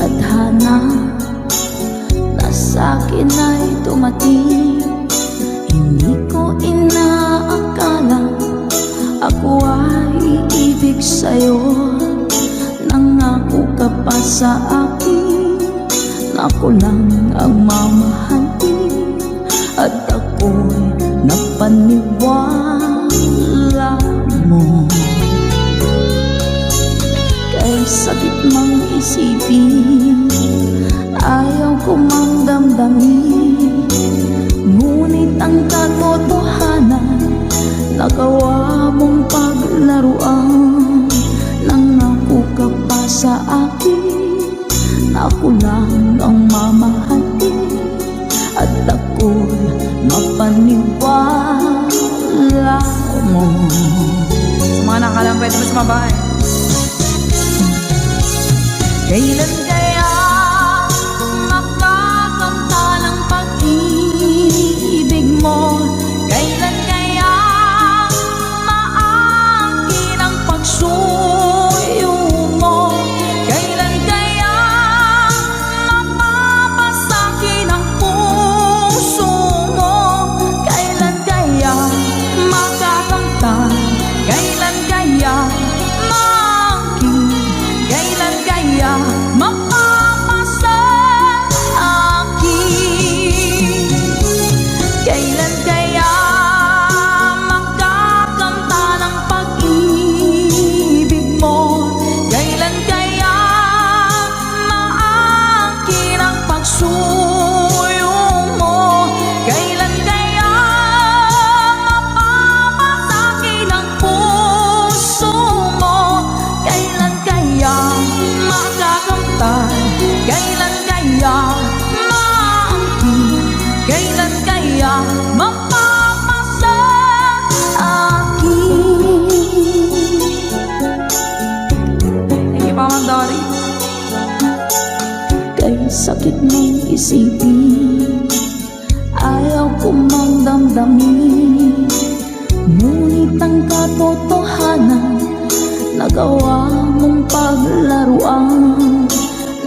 tadhana na sa'kin ay dumating. Hindi ko inaakala ako ay iibig sa'yo. Nangako ka pa sa akin na ako lang ang mamahalin, at ako'y napaniwala mo. Kay sakit mang isipin, ayaw ko mang damdamin, ngunit ang katotohanan nagawa mong paglaruan. Nangako ka pa sa akin na ako lang ang mamahalin, at ako'y mapaniwala mo. Sa mga nakalang pwede mo sumabay. Kailan kaya makakamta ng pag-ibig mo? Kailan kaya maangkin ang pagsuyo mo? Kailan kaya mapapasakin ang puso mo? Kailan kaya makakamtan? Kailan kaya maangkin? Kailan kaya mapapasa akin? Kailan kaya makakamta ng pag-ibig mo? Kailan kaya maangkin ang pagsuyo mo? Kailan kaya mapapasakin ang puso mo? Kailan kaya makakamtan? Kailan kaya maangkin? Kailan kaya mapapasa akin? Thank you pa, Ma'am Dory. Kay sakit mong isipin, ayaw ko mang damdamin, ngunit ang katotohanan nagawa mong paglaruan.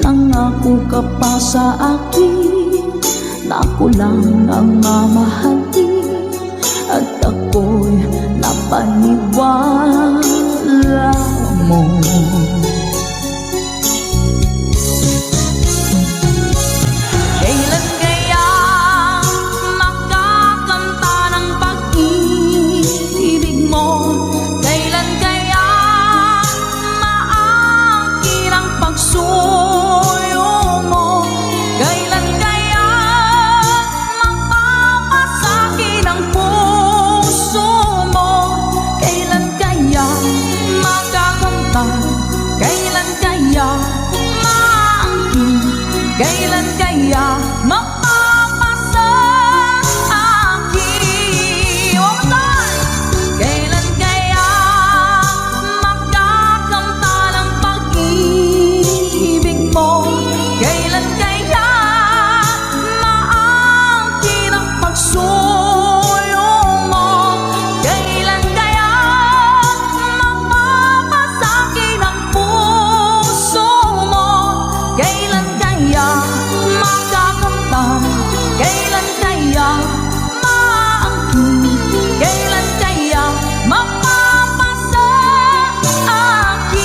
Nangako ka pa sa akin na ako lang ang mamahalin, at ako'y napaniwala mo. Kailan kaya makakamta ng pag-ibig mo? Kailan kaya maangkin ang pagsuyo mo? Kailan kaya mapapasakin ang puso mo? Kailan kaya makakamtan? Kailan kaya maangkin? Kailan kaya mapapasa akin? One more time! Kailan kaya makakamta ng pag-ibig mo? Kailan kaya maangkin ang pagsuyo mo? Kailan kaya mapapasakin ang puso mo? Kailan kaya makakamtan? Kailan kaya maangkin? Kailan kaya mapapasa akin?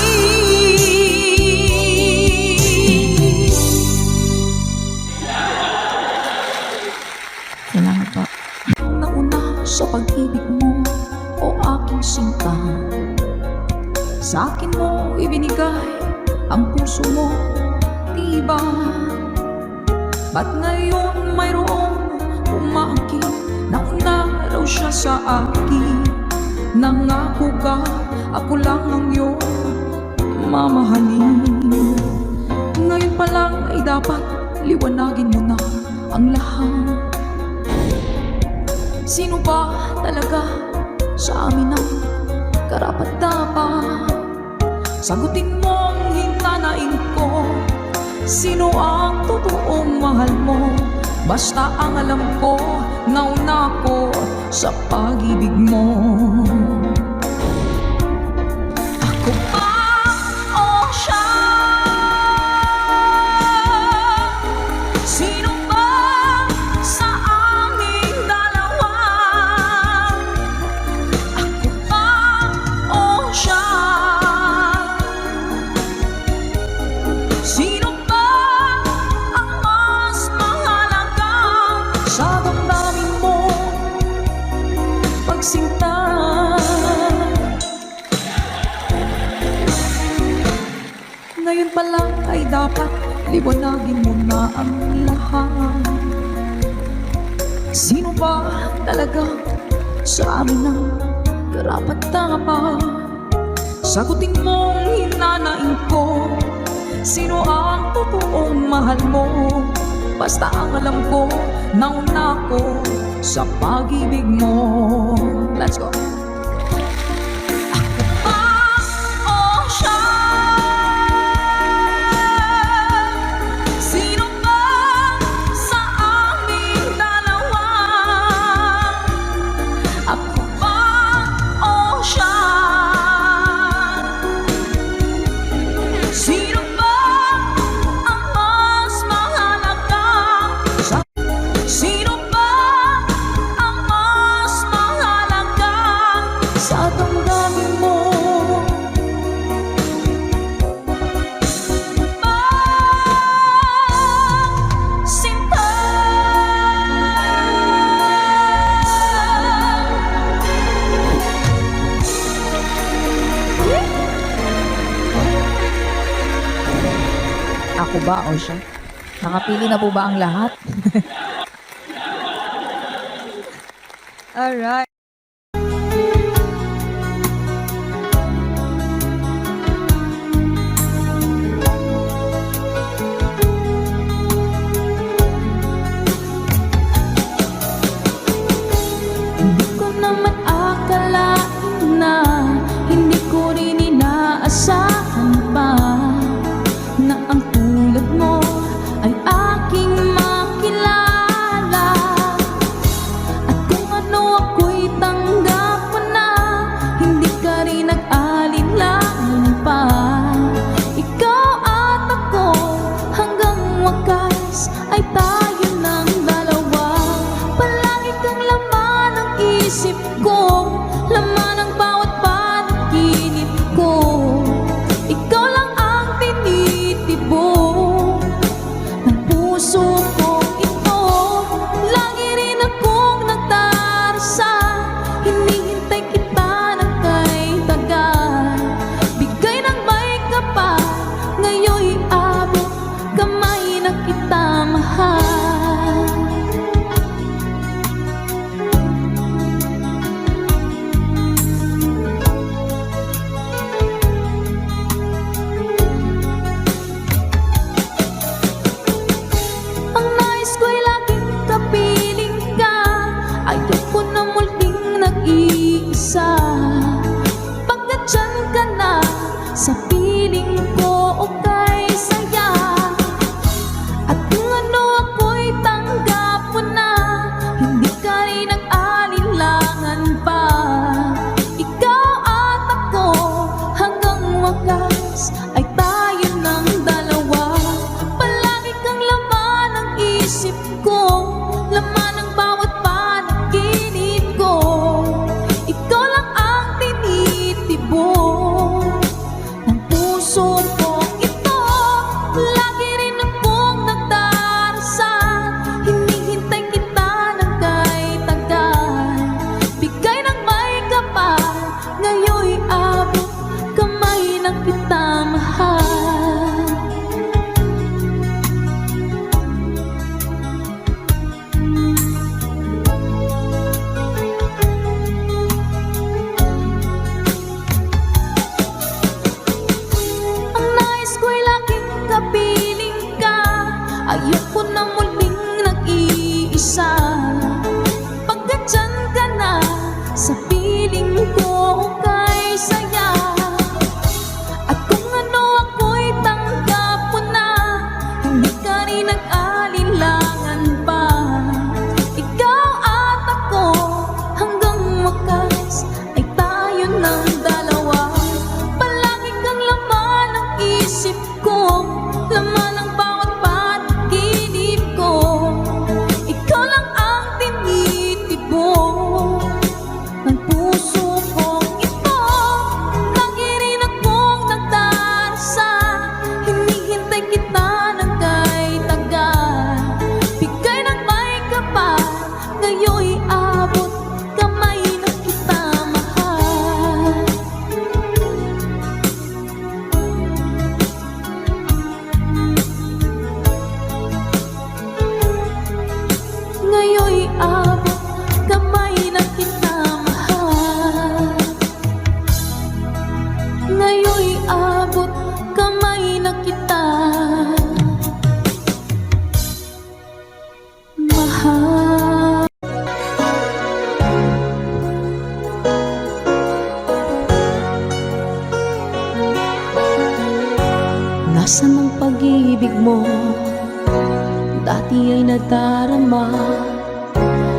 Salamat po. Nauna sa pag-ibig mo, o aking sinta, sa akin mo ibinigay ang puso mo, diba? Ba't ngayon mayroong umaangkin? Nauna raw siya sa akin. Nangako ka, ako lang ang iyong mamahalin. Ngayon pa lang ay dapat liwanagin mo na ang lahat. Sino ba talaga sa amin ang karapat-dapat? Sagutin mo ang hintanain ko. Sino ang totoong mahal mo? Basta ang alam ko, nauna ko sa pag-ibig mo. Ako ba o siya? Ngayon pa lang ay dapat liwanagin mo na ang lahat. Sino ba talaga sa amin ang karapat-dapat? Sagutin mong hinanain ko, sino ang totoong mahal mo? Basta ang alam ko, nauna ko sa pag-ibig mo. Let's go! Ako ba o siya? Nakapili na po ba ang lahat? Alright. Hindi ko naman akalain na hindi ko rin inaasahan pa na ang tulad mo ay aking makilala. At kung ano ako'y tanggap mo na, hindi ka rin nag-alinlangan pa. Ikaw at ako hanggang wakas ay tayo ng dalawa. Palagi kang laman ng isip ko, laman ng bawat panaginip ko. Ikaw lang ang tinitibok ng puso ko ito. Lagi rin akong nagdarasal, hinihintay kita ng kay tagal. Bigay ng may kapal, ngayon'y abot kamay na kita mahal. Ang nais ko'y laging kapiling ka, ayoko na muling nag-iisa. Pagkat dyan ka na sa piling ko, okay saya. At kung ano ako'y tanggap mo na, hindi ka rin nag-alinlangan pa. Ikaw at ako hanggang wakas ay tayo ng dalawa. Palagi kang laman ng isip ko, laman ng bawat panaginip ko. Ikaw lang ang tinitibok ng puso ko ito. Lagi rin akong nagdarasal, hinihintay kita ng kay tagal. Bigay ng may kapal, ngayon'y abot kamay na kita mahal. kamay na kita mahal. Nasaan ang pag-ibig mo? Dati ay nadarama,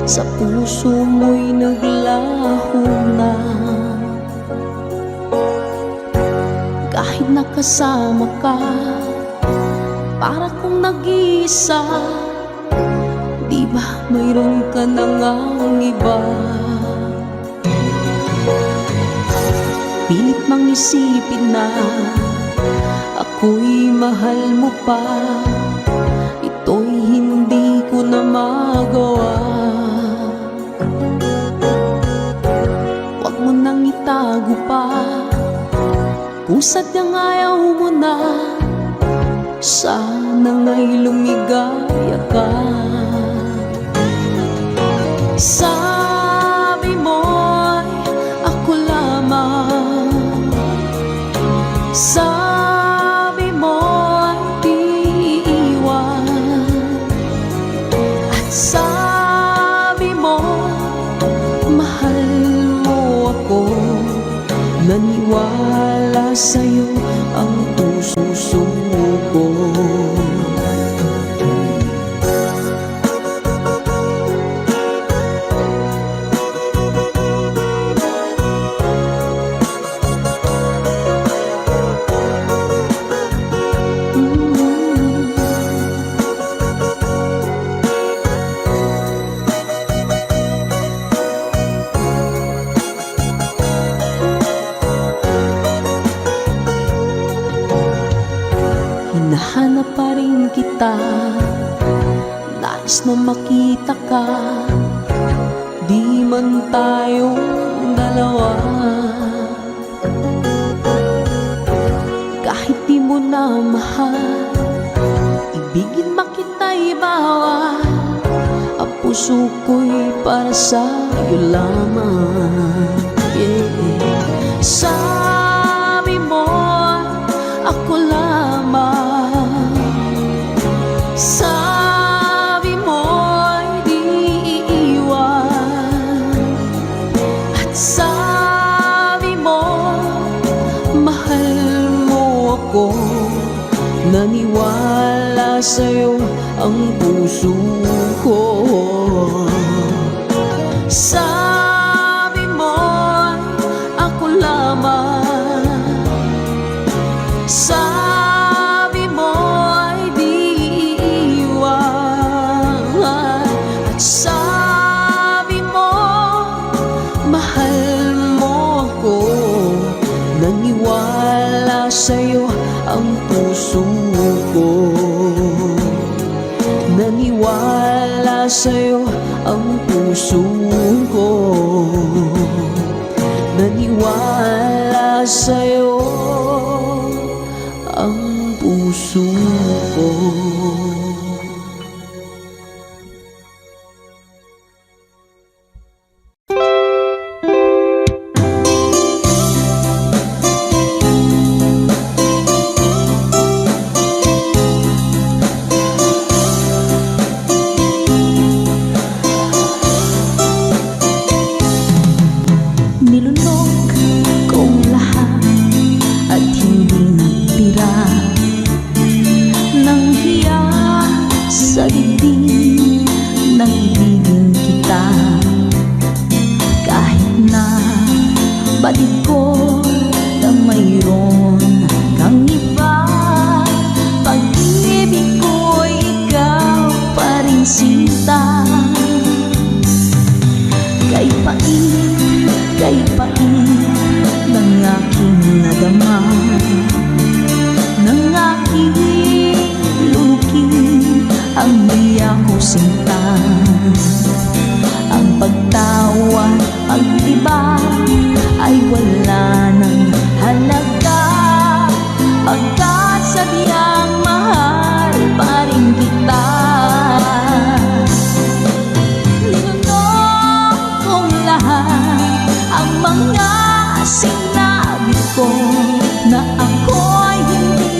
sa puso mo'y naglaho na. Kahit nakasama ka, para kong nag-iisa. Di ba mayroon ka na ngang iba? Pilit mang isipin na ako'y mahal mo pa. Ito'y hindi ko na magawa. Huwag mo nang itago pa kung sadyang ayaw mo na. Sana nga'y lumigaya ka. Sabi mo'y ako lamang, sabi mo'y di iwan, at sabi mo mahal mo ako. Naniwala sa'yo ang puso ko. Hinahanap pa rin kita, nais na makita ka. Di man tayong dalawa, kahit di mo na mahal, ibigin makita'y bawal. Ang puso ko'y para sa'yo lamang, yeah. Sabi mo ako lamang, sabi mo'y di iiwan, at sabi mo mahal mo ako. Naniwala sa'yo ang puso ko. Sabi mo'y ako lamang, sabi mo'y di iiwan, at sabi mo mahal mo ako. Naniwala sa'yo ang puso ko. Naniwala sa'yo ang puso ko. Naniwala sa'yo ang puso ko. Nilunok kong lahat at hindi nagtira ng hiya sa dibdib ng ibigin kita. Kahit na batid ko na mayroon kang iba, pag-ibig ko'y ikaw pa rin sinta. Kay pait ng aking nadama, ng aking lulukin ang diya ko sinta. Ang pagtawa, pag-iba ay wala ng halaga, pagkat sadyang mahal pa rin kita. Ang mga sinabi ko na ako'y hindi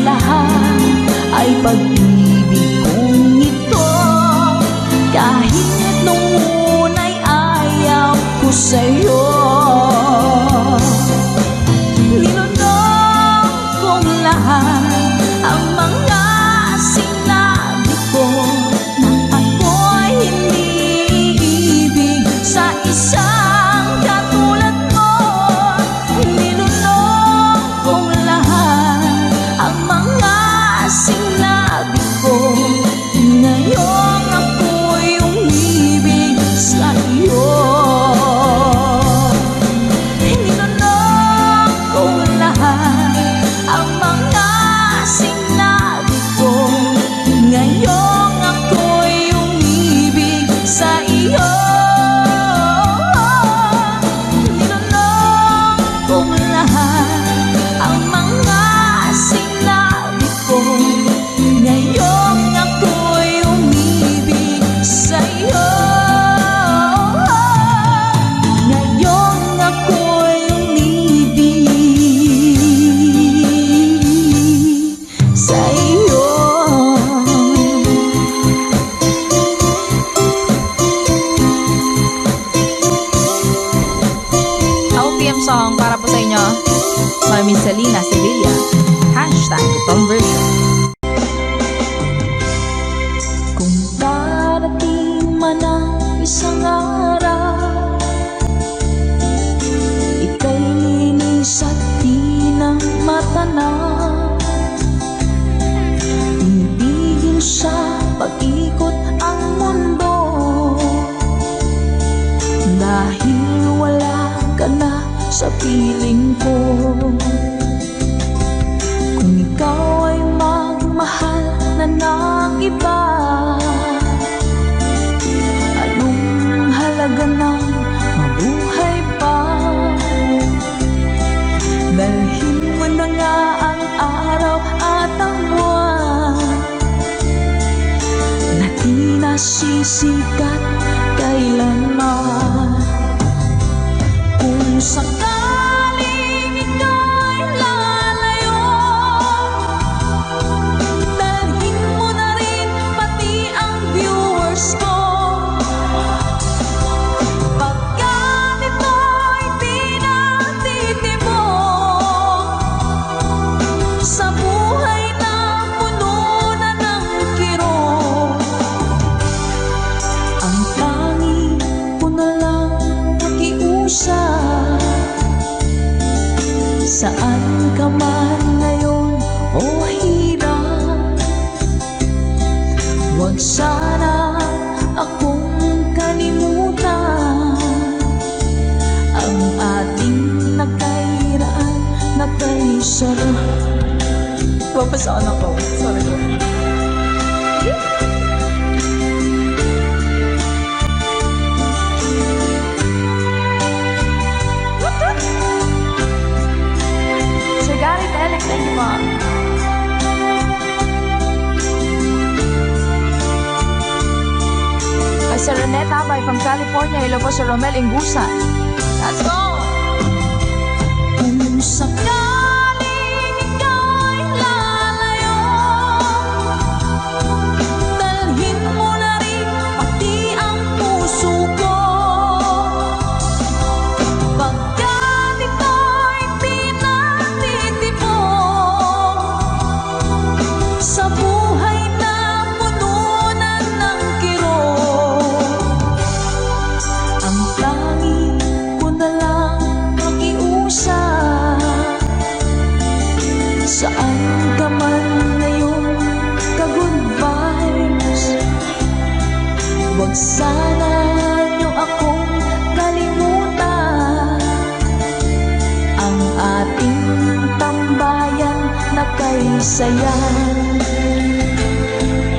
lahat ay pag-ibig kong ito. Kahit nung una'y ayaw ko sa'yo, linunong kong lahat ang mga sinabi ko nang ako'y hindi iibig sa isang katulad mo. Linunong kong lahat ang mga sinabi ko, ngayong ako'y umibig sa iyo. Linunong kong lahat ang mga sinabi ko, ngayong ako'y umibig sa iyo. Linunong kong lahat ang mga sinabi ko, ngayong ako'y umibig sa iyo. Ngayong ako'y umibig sa iyo. OPM song para po sa inyo, Mami Selena Sevilla. #conversion. Kung darating man ang isang araw, ika'y linis at di na matanaw, tinibigin sa pag-ikot ang mundo, dahil wala ka na sa piling ko. Kung ikaw ay magmahal na ng iba, anong halaga ng mabuhay pa? Dalhin mo na nga ang araw at ang buwan na di nasisikat kailanman. Kung sakaling ika'y lalayo, dalhin mo na rin pati ang viewers ko. Pagkat ito'y di natitibok sa buhay na puno na ng kirot, ang tanging ko na lang pakiusap. Saan ka man ngayon o hirap, huwag sana akong kalimutan. Ang ating nakairaan, nakaisarap. Papasaan ako. Sorry ko. Sir Gary Telek, thank you po. Kay Sir Rene Tabay from California, hello po Sir Romel Ingusa. Let's go! Kung sakaling ika'y lalayo, dalhin mo na rin pati ang puso ko. Pagkat ito'y di natitibok sa buhay na puno na ng kirot, ang tanging ko na lang pakiusap. Saan ka man ngayon, ka-good vibes, huwag sana niyo akong kalimutan. Ang ating tambayan na kay sayan.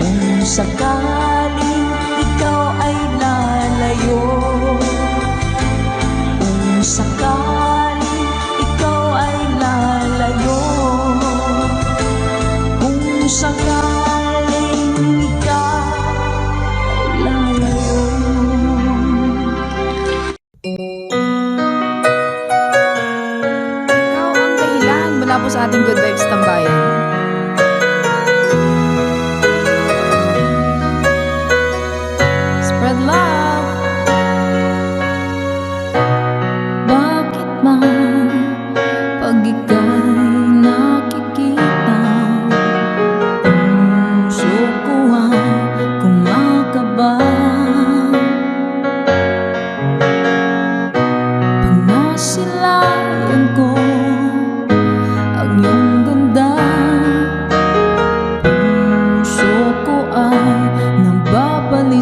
Kung sakaling ikaw ay lalayo, kung sakaling ikaw ay lalayo, kung sakaling ikaw ay lalayo. Ikaw ang dahilan mula po sa ating Good Vibes Tambayan.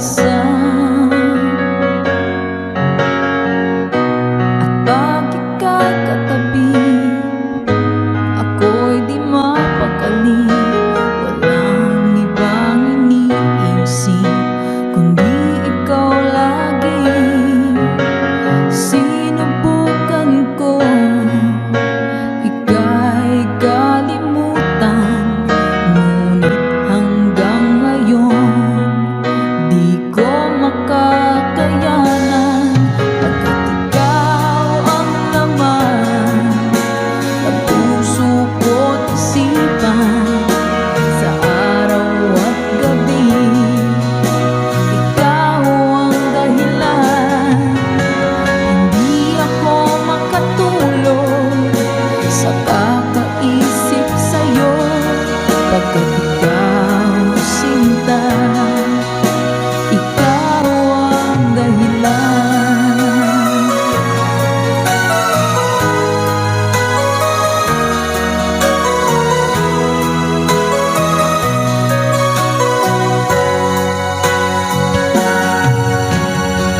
mag-isa. At pag ika'y katabi, ako'y di mapakali. Walang ibang iniisip kundi ikaw lagi. Sinubukan ko ika'y kalimutan, ngunit hanggang ngayon di ko makakayanan. Pagkat ikaw ang laman ng puso ko't isipan, sa araw at gabi ikaw ang dahilan. Hindi ako makatulog sa kakaisip sa'yo, pagkat ikaw sinta, ikaw ang dahilan.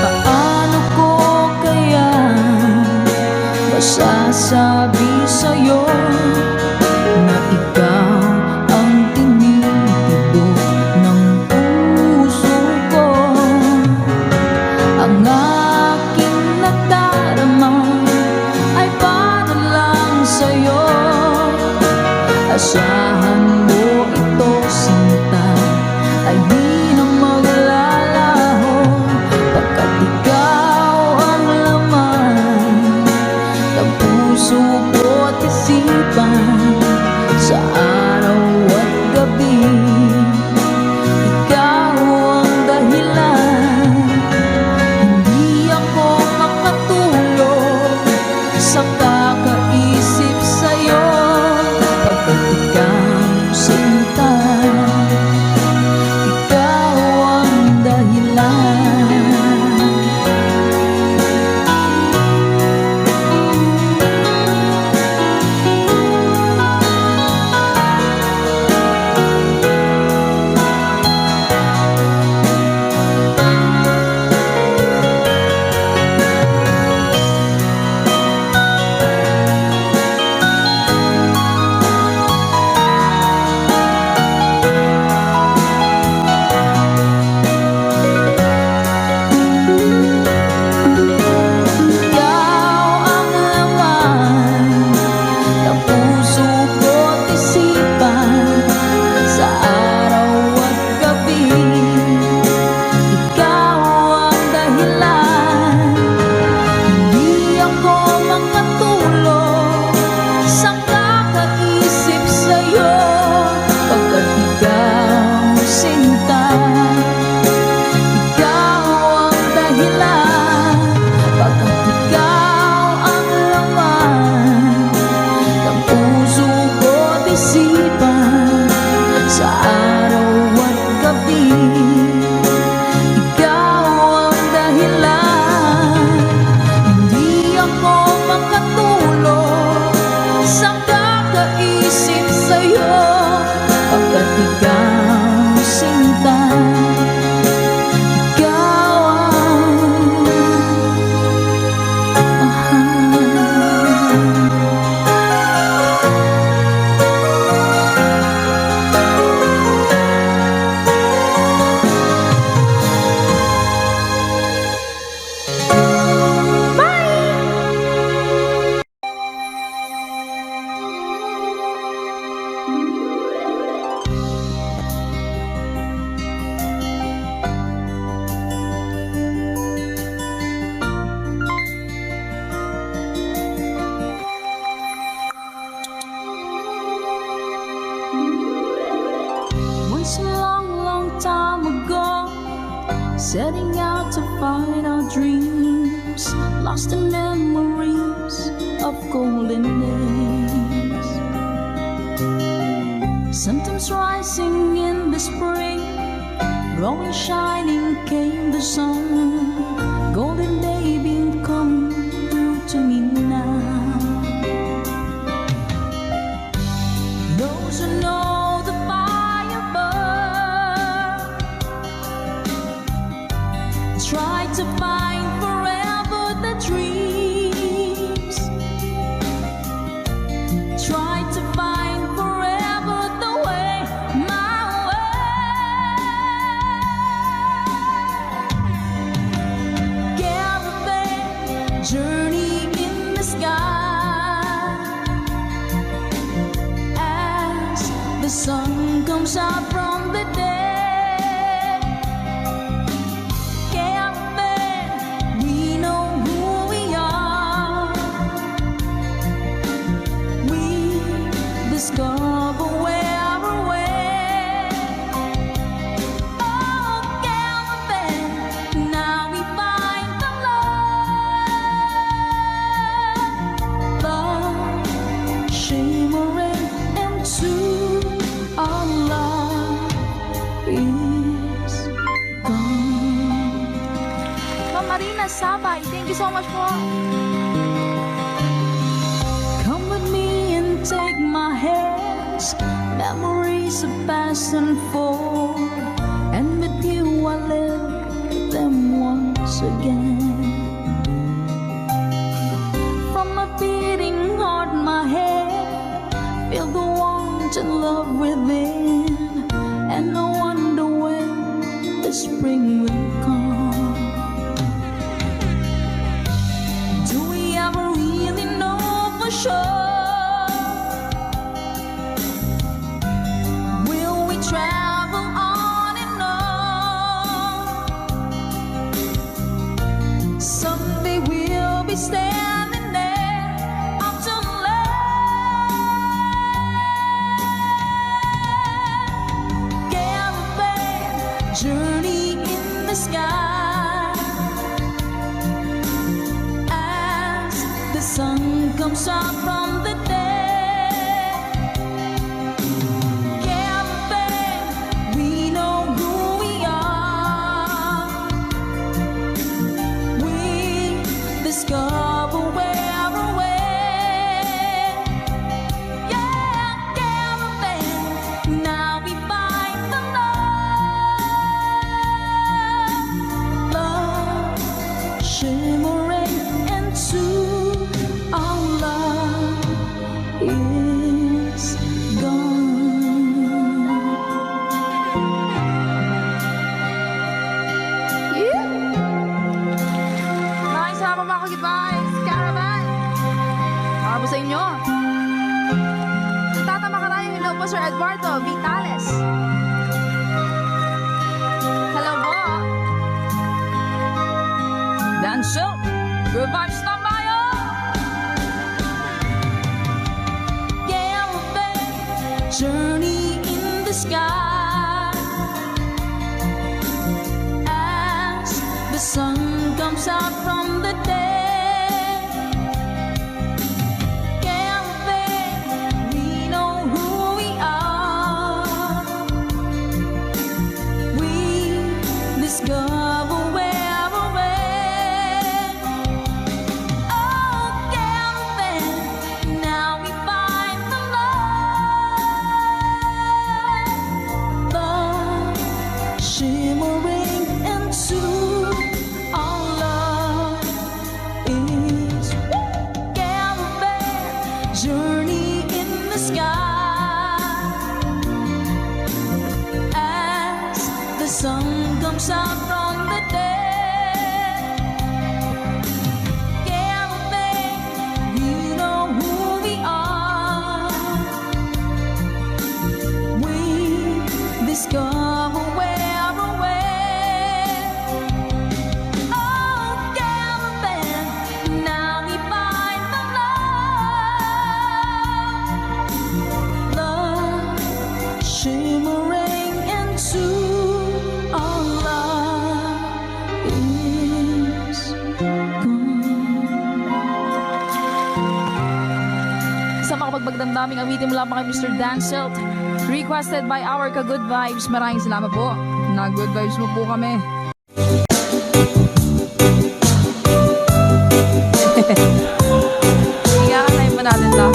Paano ko kaya masasabi sa'yo na ikaw ang tinitibok ng puso ko? Ang aking nadarama ay para lang sa'yo. Asahan mo ito, sinta, ay di na maglalaho, pagkat ikaw ang laman ng puso ko't isipan, sa araw at gabi ikaw ang dahilan. Hindi ako makatulog sa kakaisip sa'yo, pagkat ikaw sinta, ikaw ang dahilan. setting out to find our dreams, lost in memories of golden days. Sometimes rising in the spring, growing shining came the sun. Golden day beam come through to me now. Those who know the fire burn Try to find forever the dreams. Try to find forever the way, my way. Caravan journey in the sky as the sun comes out from the day. Discover where we're way. Oh, caravan, now we find the love shimmering into our love is gone. Ma'am Marina Sabay, thank you so much po. Come with me and take my hands. Memories of past and forth, and with you I live them once again. From a beating heart, my head, feel the warmth and love within, and I wonder when the spring will come. Do we ever really know for sure? Travel on and on. Someday we'll be standing there up to land. Caravan journey in the sky as the sun comes out from the day. Discover where we're way. Yeah, caravan, now we find the love shimmering into our love is gone. Maraming salamat mga kagibay. Caravan. Para po sa inyo. Tatama ka tayo. Hello po Sir Eduardo Vitales. Hello po. Dancel, good vibes na tayo. Caravan journey in the sky as the sun comes out from the day. Caravan, we know who we are. We discover where we're at. Oh, caravan, now we find the love shimmering into our love is caravan journey in the sky as the sun comes out from the day. Caravan, we know who we are. We discover where we're at. Oh, caravan, now we find the love shimmering into our love is gone. Sa makapagbagdamdaming awitin mula pa kay Mr. Dancel. Requested by our ka-good vibes. Maraming salamat po. Na-good vibes mo po kami. Iyakatayin pa natin to.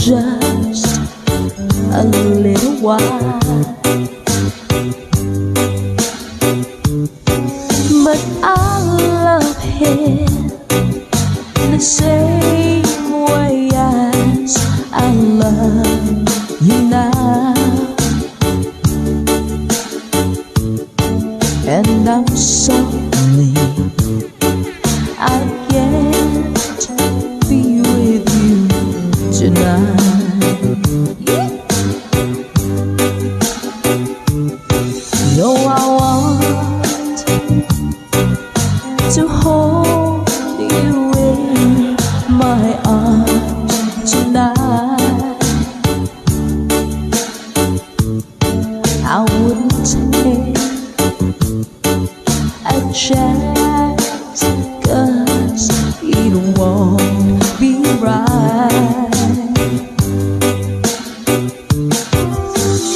just a little while. But I love him the same way as I love you now. And I'm sorry I can't be with you tonight. No, I want to hold you in my arms tonight. I wouldn't take a chance, 'cause it won't be right.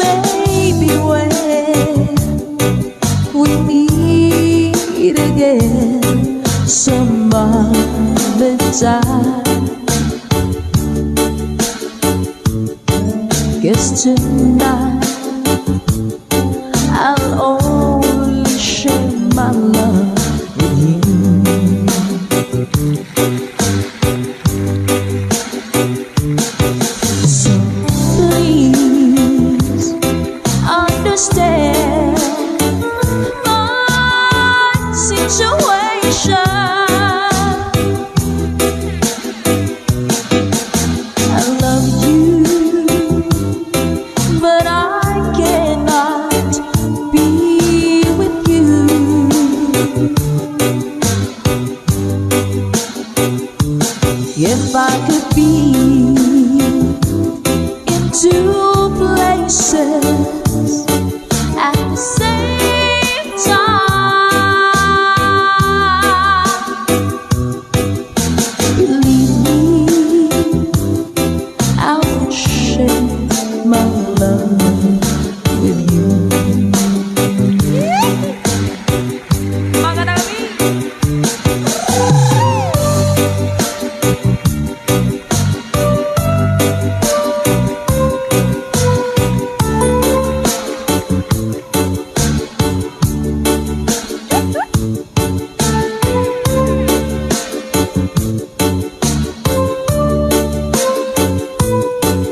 Maybe when we meet again some other time, 'cause tonight I'll only share my love with you. So please understand my situation. I love you, but I cannot be with you. If I could be in two places at the same time, believe me, I would share my love with you. Magandang gabi!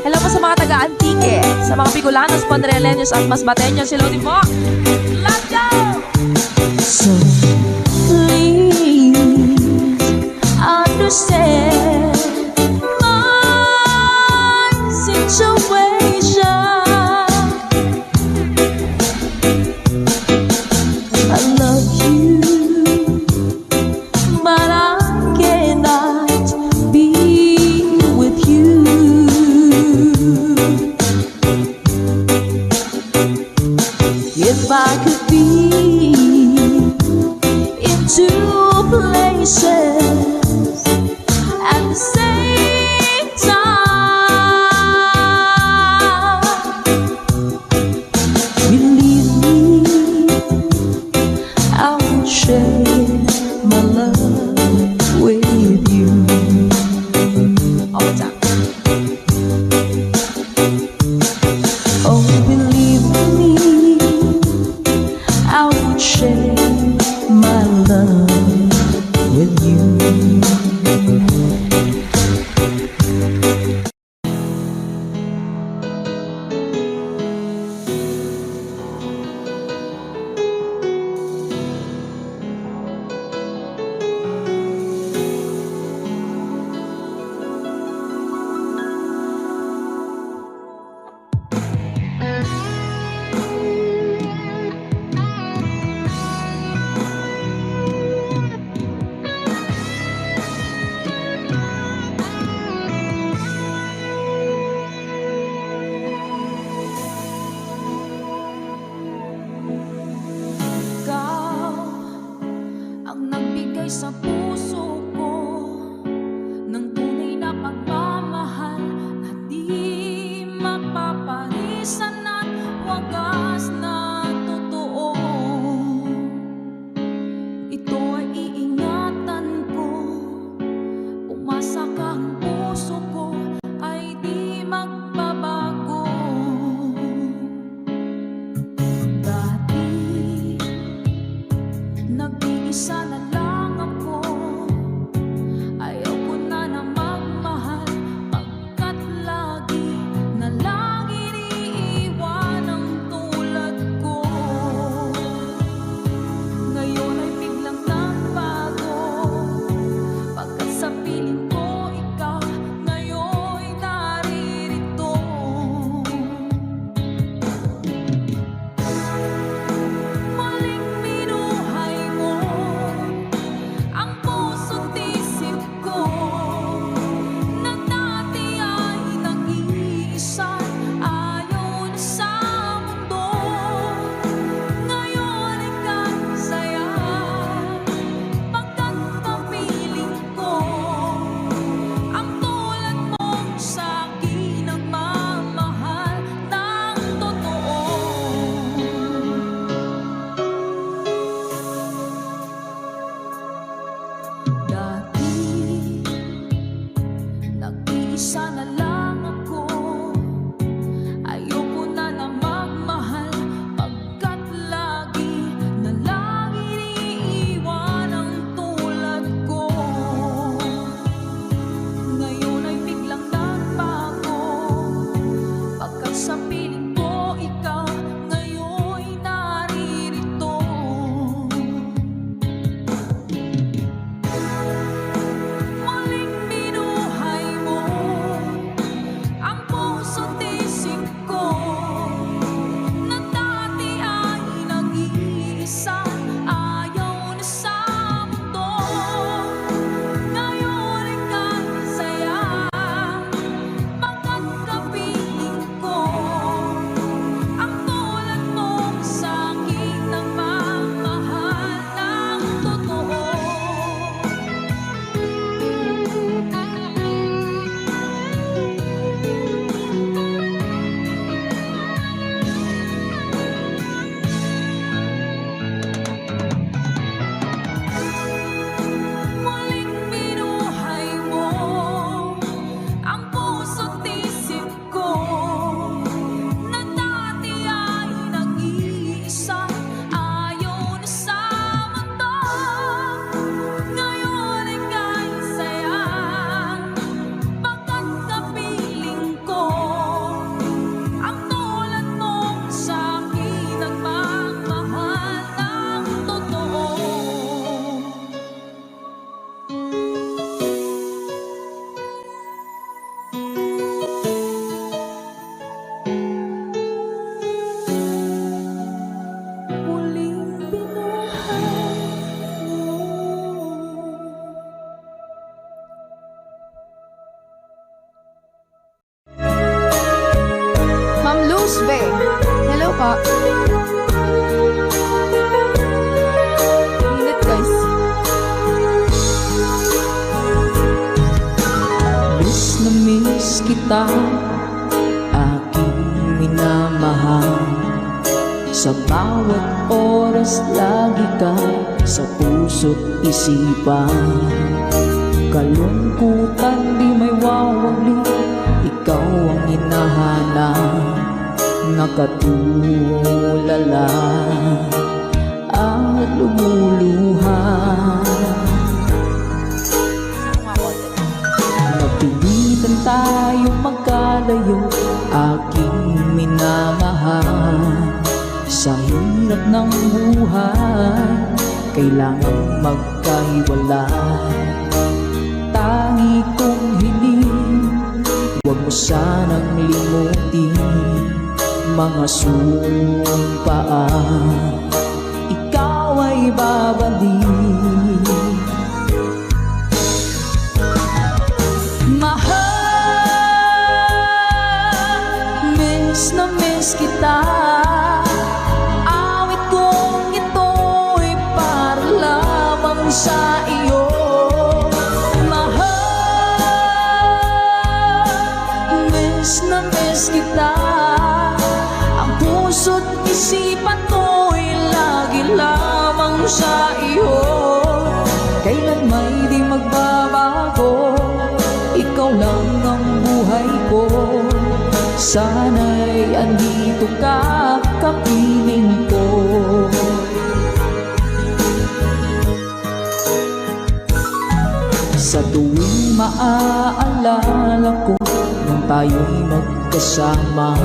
Hello po sa mga taga-Antique, sa mga Bicolanos, Panreleños at Masbateños. Hello din po! Let's go! So please understand my situation. I love you, but I cannot be with you. If I could kita, aking minamahal. Sa bawat oras lagi ka sa puso't isipan. Kalungkutan di may wawali, ikaw ang hinahanap. Nakatulala at lumuluha. Napilitan tayong magkalayo, aking minamahal. Sa hirap ng buhay, kailangang magkahiwalay. Tangi kong hiling, huwag mo sanang limutin mga sumpaan, ikaw ay babalik. Mahal, miss na miss kita. Awit kong ito'y para lamang sa iyo. Mahal, miss na miss kita. Ang puso't isipan ko'y lagi lamang sa iyo. Kailan may di magbabago, ikaw lang ang buhay ko. Sana'y andito ka, kapiling ko. Sa tuwing maaalala ko nung tayo'y magkasama,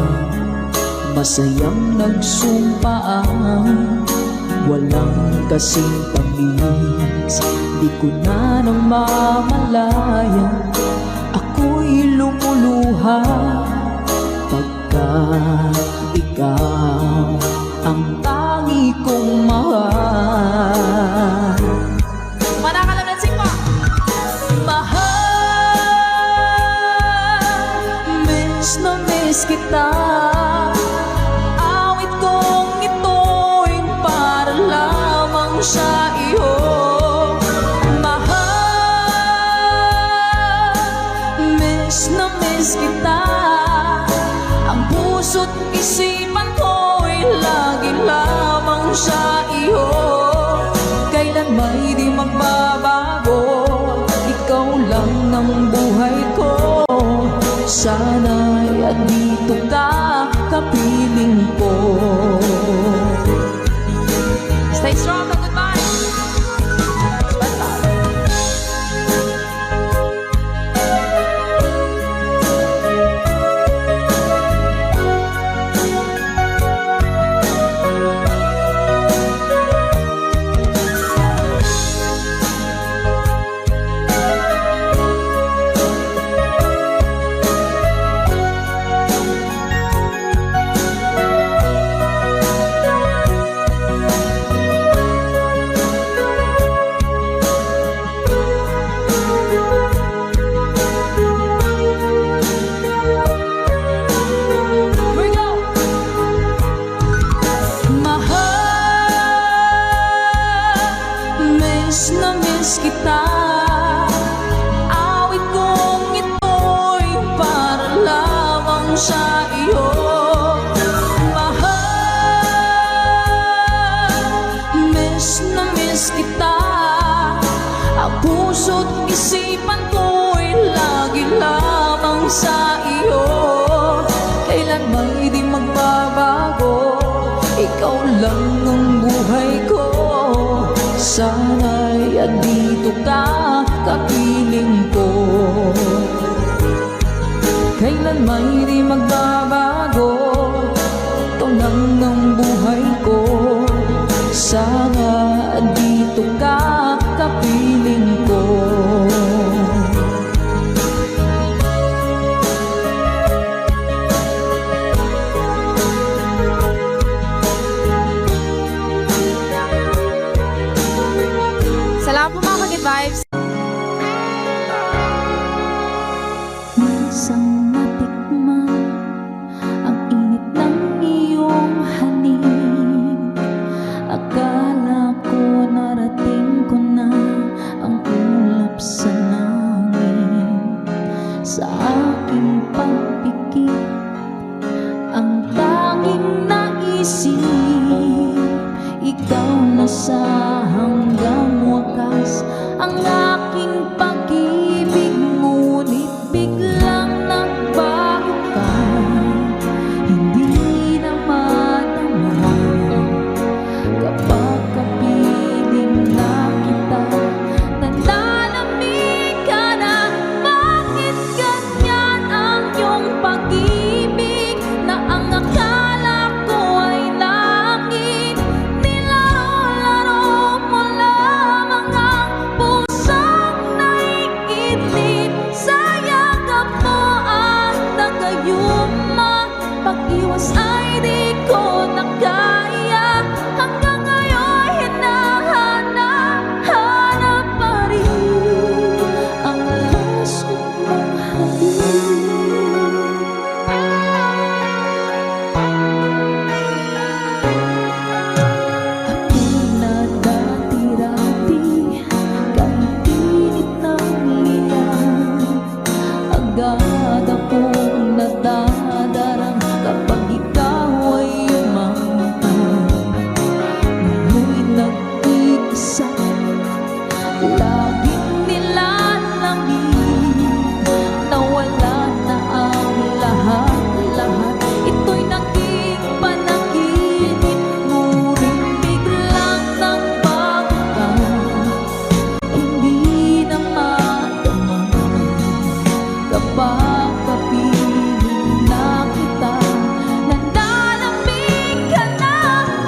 masayang nagsumpaan, walang kasing tamis. Di ko na nang mamalayan, ako'y lumuluha pagka ikaw ang tangi kong mahal. Manakalansing mo! Mahal, miss na miss kita. Awit kong ito'y para lamang sa iyo. Mahal, miss na miss kita. Ang puso't isipan ko'y lagi lamang sa iyo. Kailan may di magbabago, ikaw lang ang buhay ko. Sana'y andito ka, kapiling ko. Stay strong, goodbye! Miss na miss kita. Awit kong ito'y para lamang sa iyo. Mahal, miss na miss kita. Ang puso't isipan ko'y lagi lamang sa iyo. Kailan may di magbabago, ikaw lang ang buhay ko. Sana'y andito ka, kapiling ko. Kailan may di magbabago, ikaw lang ang buhay ko. Sana andito ka, kapiling ko. Salamat po mga Ka-Good Vibes! Minsan matikman ang init ng iyong halik. Akala ko kasi ikaw na sa hanggang wakas ang aking pag-ibig, ngunit biglang nagbago ka. Hindi na madama kapag kapiling na kita. Nananamig ka na, bakit ganyan ang iyong pag-ibig na ang akala ko ay langit? Nilaro-laro mo lamang ang pusong naiidlip sa yakap mo at nagayuma. Pag-iwas ay di ko na kaya, hanggang ngayon hinahanap pa rin ang puso mong ako'y nadati-rati kahit init ng liyan. Agad akong nadadarang kapag ikaw ay umangka. Ngayon'y nag-iisa, laging nilalamig, nawala na ang lahat-lahat. Ito'y naging panaginip, ngunit biglang nagbago ka. Hindi na madama kapag kapiling na kita. Nananamig ka na,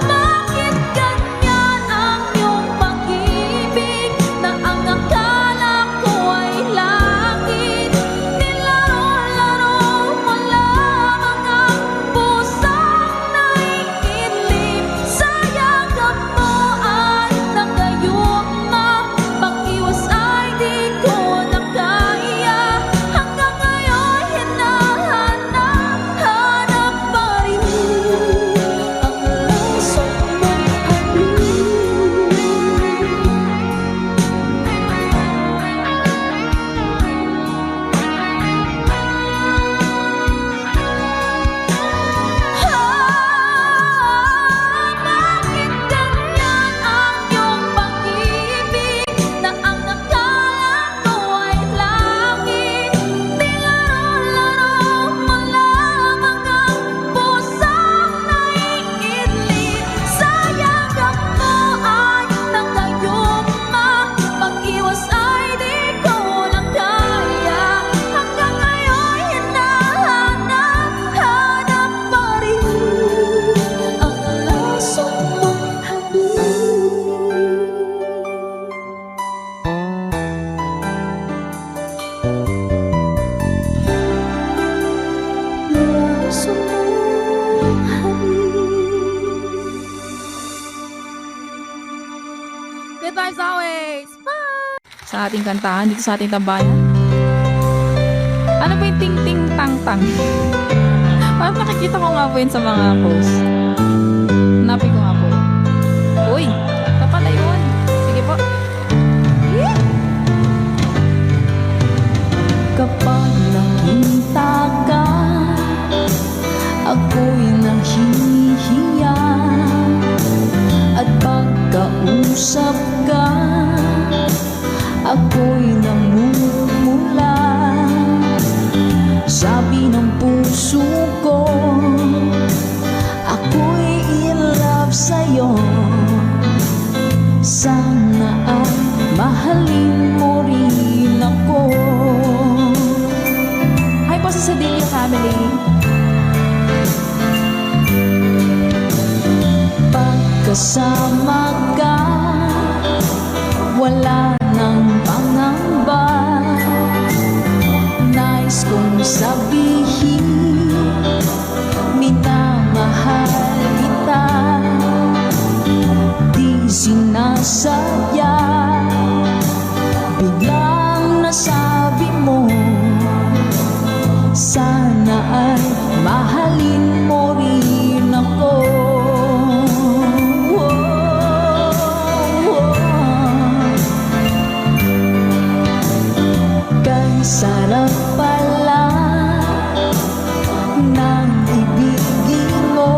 bakit ganyan ang iyong pag-ibig na ang akala ko ay langit? Nilaro-laro mo lamang ang pusong naiidlip sa yakap mo at nagayuma. Pag-iwas ay di ko na kaya, hanggang ngayon hinahanap pa rin ang puso mong bakit ganyan ang iyong pag-ibig na ang akala ko ay langit? Nilaro-laro mo lamang ang pusong naiidlip sa yakap mo ay nagayuma. Pag-iwas ay di ko na kaya, hanggang ngayon hinahanap pa rin ang laso mong laso mong Good vibes always! Bye! Sa ating kantahan dito sa ating tambayan. Ano ba yung ting-ting-tang-tang? Parang nakikita ko nga po yun sa mga posts. Hanapin ko nga po yun. Uy! Ito pala yun. Sige po. Yeah! kapag nakita ka, ako'y nahihiya. At pagkausap ka, ako'y namumula. Sabi ng puso ko, ako'y in love sa'yo. Sana ay mahalin mo rin ako. Hi po sa Sadilio family. Pagkasama ka, wala nang pangamba. Nais kong sabihin, minamahal kita. Di sinasadya, biglang nasabi mo, sana ay mahalin mo rin ako. Kay sarap pala ng ibigin mo,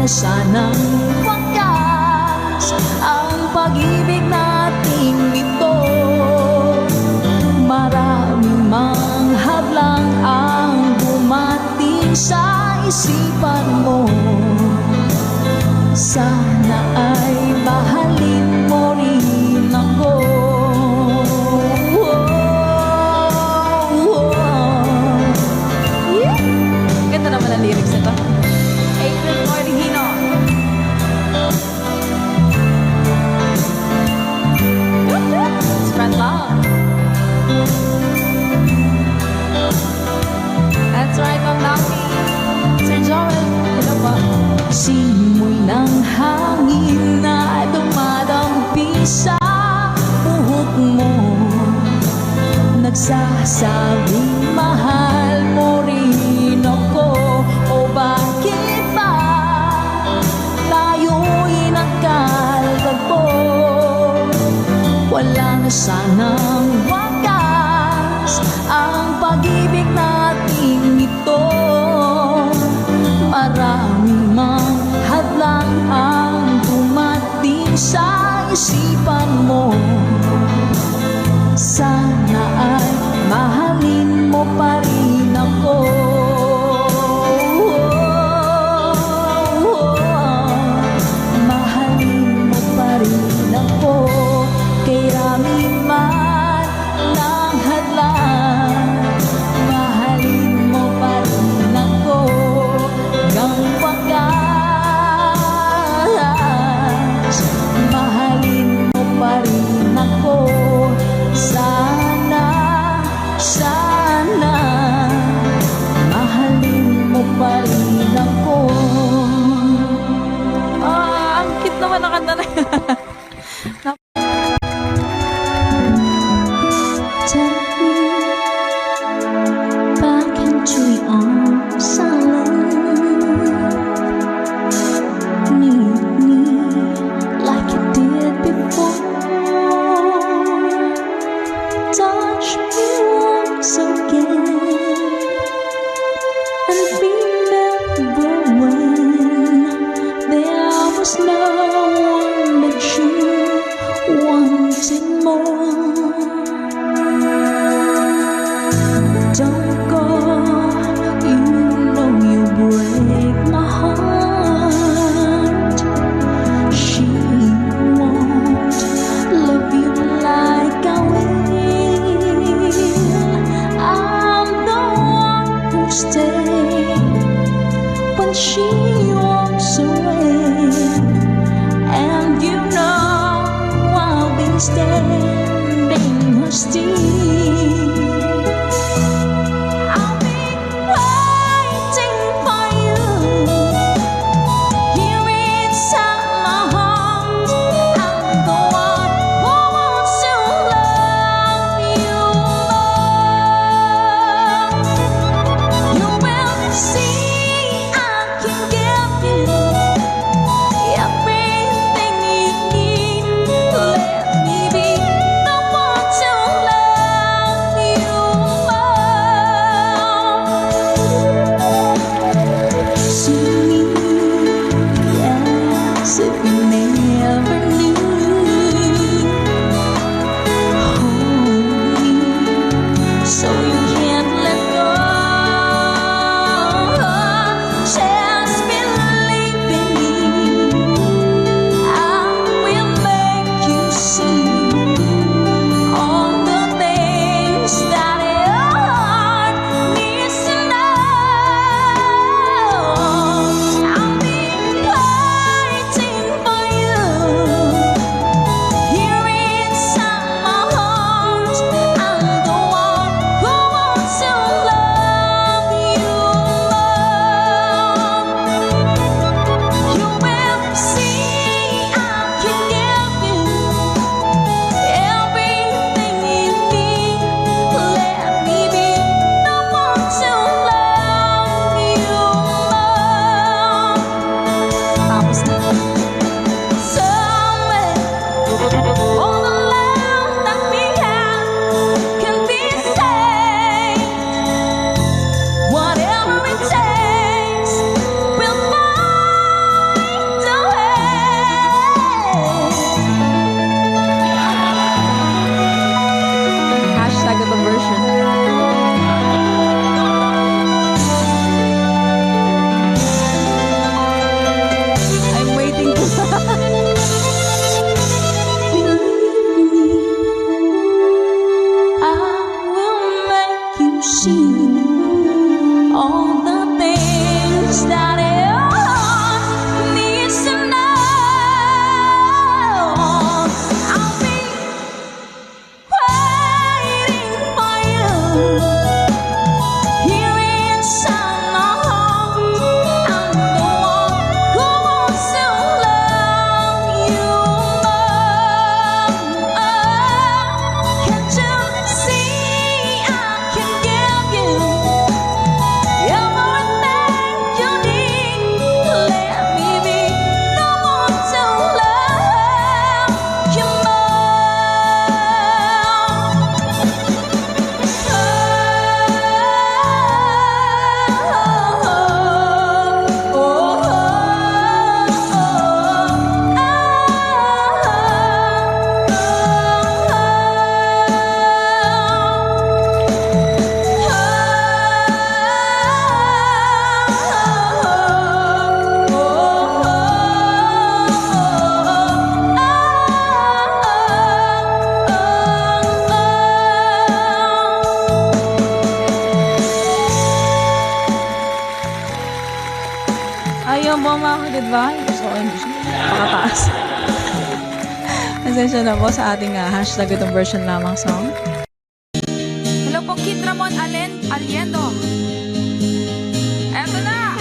na sanang wakas ang pag-ibig nating ito. Maraming mang hadlang ang dumating sa isipan mo. Sana ay mahalin mo rin ako. Ganda naman ang lyrics nito. April Cordigino. Spread love. That's right, Ma'am Nami. Sir Joel, hello po. Simoy ng hangin na dumadampi sa buhok mo, nagsasabing mahal mo rin ako. O bakit ba tayo'y nagkalagpo? Wala na sanang wakas ang pag-ibig nating ito. Maraming mang hadlang ang dumating sa isipan mo. Sana ay mahalin mo pa rin ako. Mahalin mo pa rin ako. Kay rami man ng hadlang, mahalin mo pa rin ako. Hanggang wakas, mahalin mo pa rin ako. Sana, sana, mahalin mo pa rin ako. Ang cute naman ang kanta na yan. Take me back into your arms, silent. Need me like you did before. Touch me once again and remember when there was no one but you wanted more. Don't go, you know you break my heart. She won't love you like I will. I'm the one who stays when she walks away, and you know I'll be standing her still. I'll be waiting for you here inside my heart. I'm the one who wants to love you more. You will see I can give you everything you need. Let me be the one to love ang mga goodbye. Gusto ko English. Pakataas. Pasensya na po sa ating hashtag itong version lamang song. Hello po, Kid Ramon Aliendo. Eto na!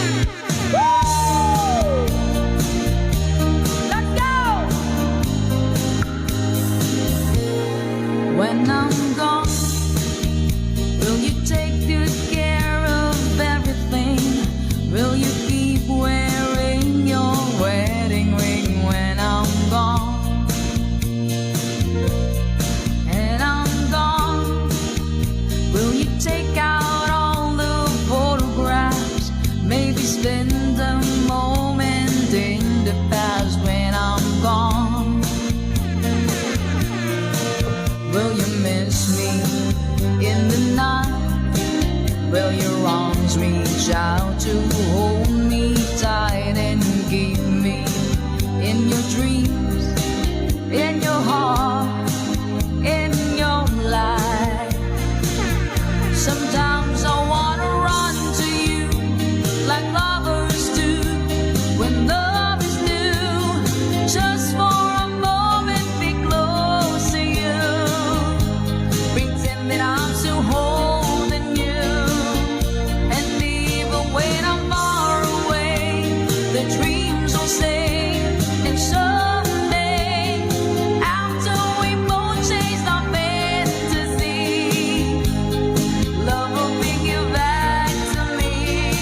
Let's go! When I'm gone, will you take good care of everything? Will you keep wearing your wedding ring when I'm gone? And I'm gone, will you take out all the photographs? Maybe spend a moment in the past when I'm gone. Will you miss me in the night? Will your arms reach out to hold me tight and keep me in your dreams, in your heart, in your life? Sometimes I wanna run to you like lovers do when love is new, just for a moment be close to you, pretend that I'm still holding you, and even when I'm far away, the dreams will stay, and someday, after we both chased our fantasy, love will bring you back to me.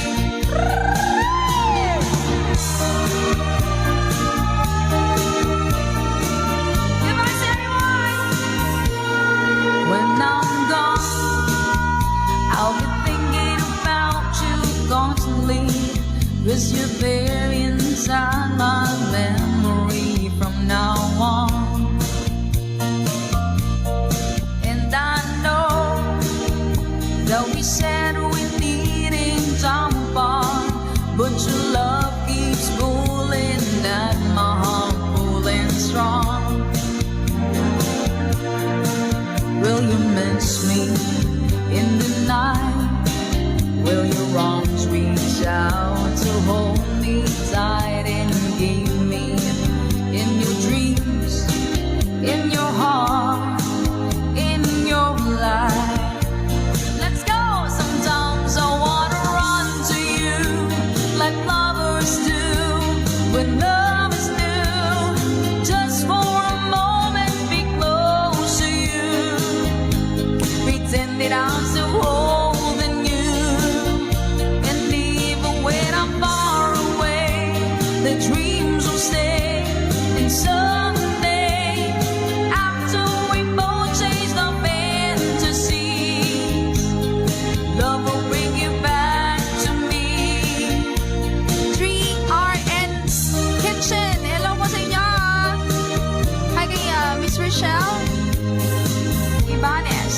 Goodbye to everyone. When I'm gone, I'll be thinking about you constantly, 'cause you're there inside my memory from now on. And I know that we said we needed time apart, but your love keeps pulling at my heart, pulling strong. Will you miss me in the night? Will your arms reach out to hold me tight and keep me in your dreams, in your heart, in your life? Let's go! Sometimes I wanna run to you like lovers do when love is new, just for a moment be close to you, pretend that I'm still holding you, and even when I'm far away, the dreams will stay, and someday, after we both chased our fantasies, love will bring you back to me. 3RN Kitchen. Hello po sa inyo. Hi kay Miss Rochelle Ibanez.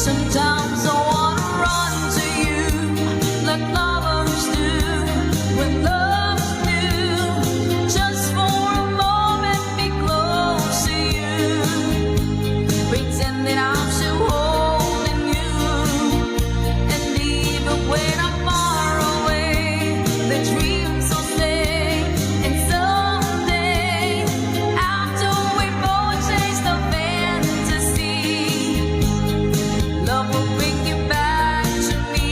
Sometimes I wanna run to you like lovers do when love is new, just for a moment be close to you, pretend that I'm still holding you, and even when I'm far away, the dreams will stay, and someday, after we both chase the fantasy, love will bring you back to me.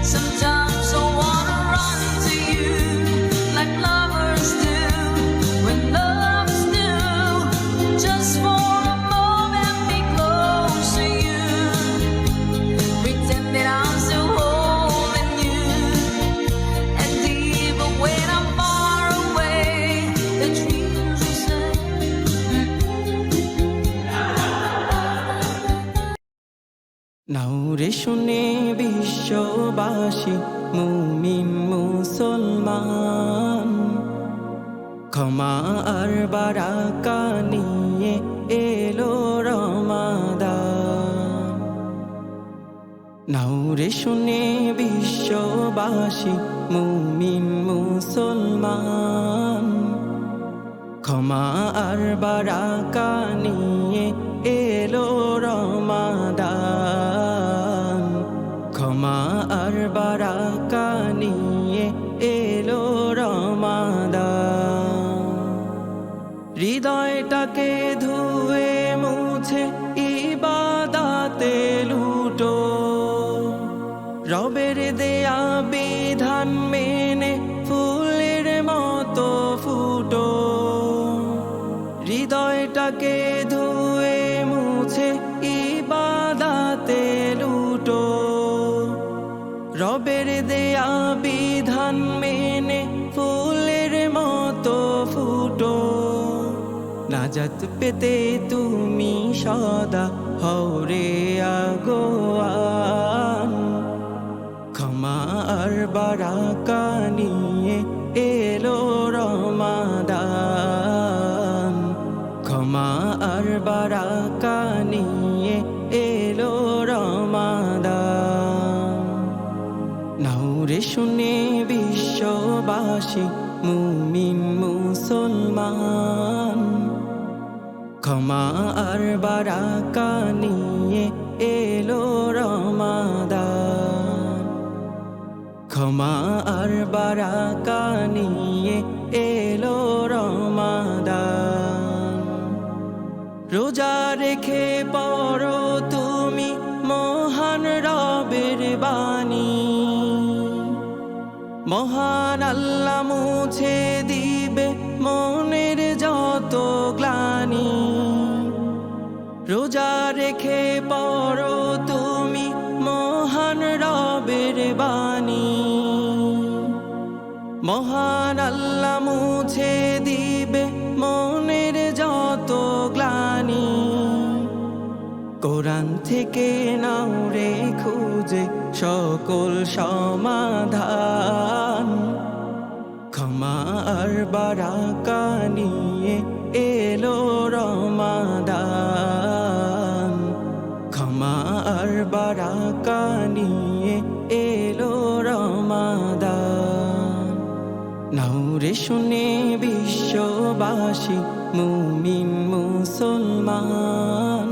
Sometimes I wanna run to you like lovers do when love is new, just for a moment be close to you, pretend that I'm still holding you, and even when I'm far away, the dreams will say. নাউরে শুনে বিশ্ববাসী মুমিন মুসলমান, ক্ষমা আর বারাকা নিয়ে এলো রমাদান। নাউরে শুনে বিশ্ববাসী মুমিন মুসলমান, ক্ষমা আর বারাকা নিয়ে এলো রমাদান ক্ষমা আর বারাকা নিয়ে এলো রমাদান হৃদয়টাকে ধুয়ে মুছে ইবাদাতে লুটো রবের দেয়া বিধান মেনে ফুলের মতো ফুটো হৃদয়টাকে ধুয়ে মুছে ইবাদাতে লুটো রবের দেয়া বিধান মেনে ফুলের মতো ফুটো নাজাত পেতে তুমি সদা হওরে আগোয়ান ক্ষমা আর বারাকা নিয়ে এলো রমাদান ক্ষমা আর বারাকা নিয়ে এলো রমাদান নাউরে শুনে বিশ্ববাসী মুমিন মুসলমান ক্ষমা আর বারাকা নিয়ে এলো রমাদান ক্ষমা আর বারাকা নিয়ে এলো রমাদান রোজা রেখে পড়ো তুমি মহান রবের বাণী মহান আল্লাহ মুছে দিবে মনের যত গ্লানি রোজা রেখে পড়ো তুমি মহান রবের বাণী মহান আল্লাহ মুছে দিবে মনের যত গ্লানি কোরআন থেকে নাও রে খুঁজে সকল সমাধান ক্ষমা আর বারাকা নিয়ে এলো রমাদান ক্ষমা আর বারাকা নিয়ে এলো রমাদান নাউরে শুনে বিশ্ববাসী মুমিন মুসলমান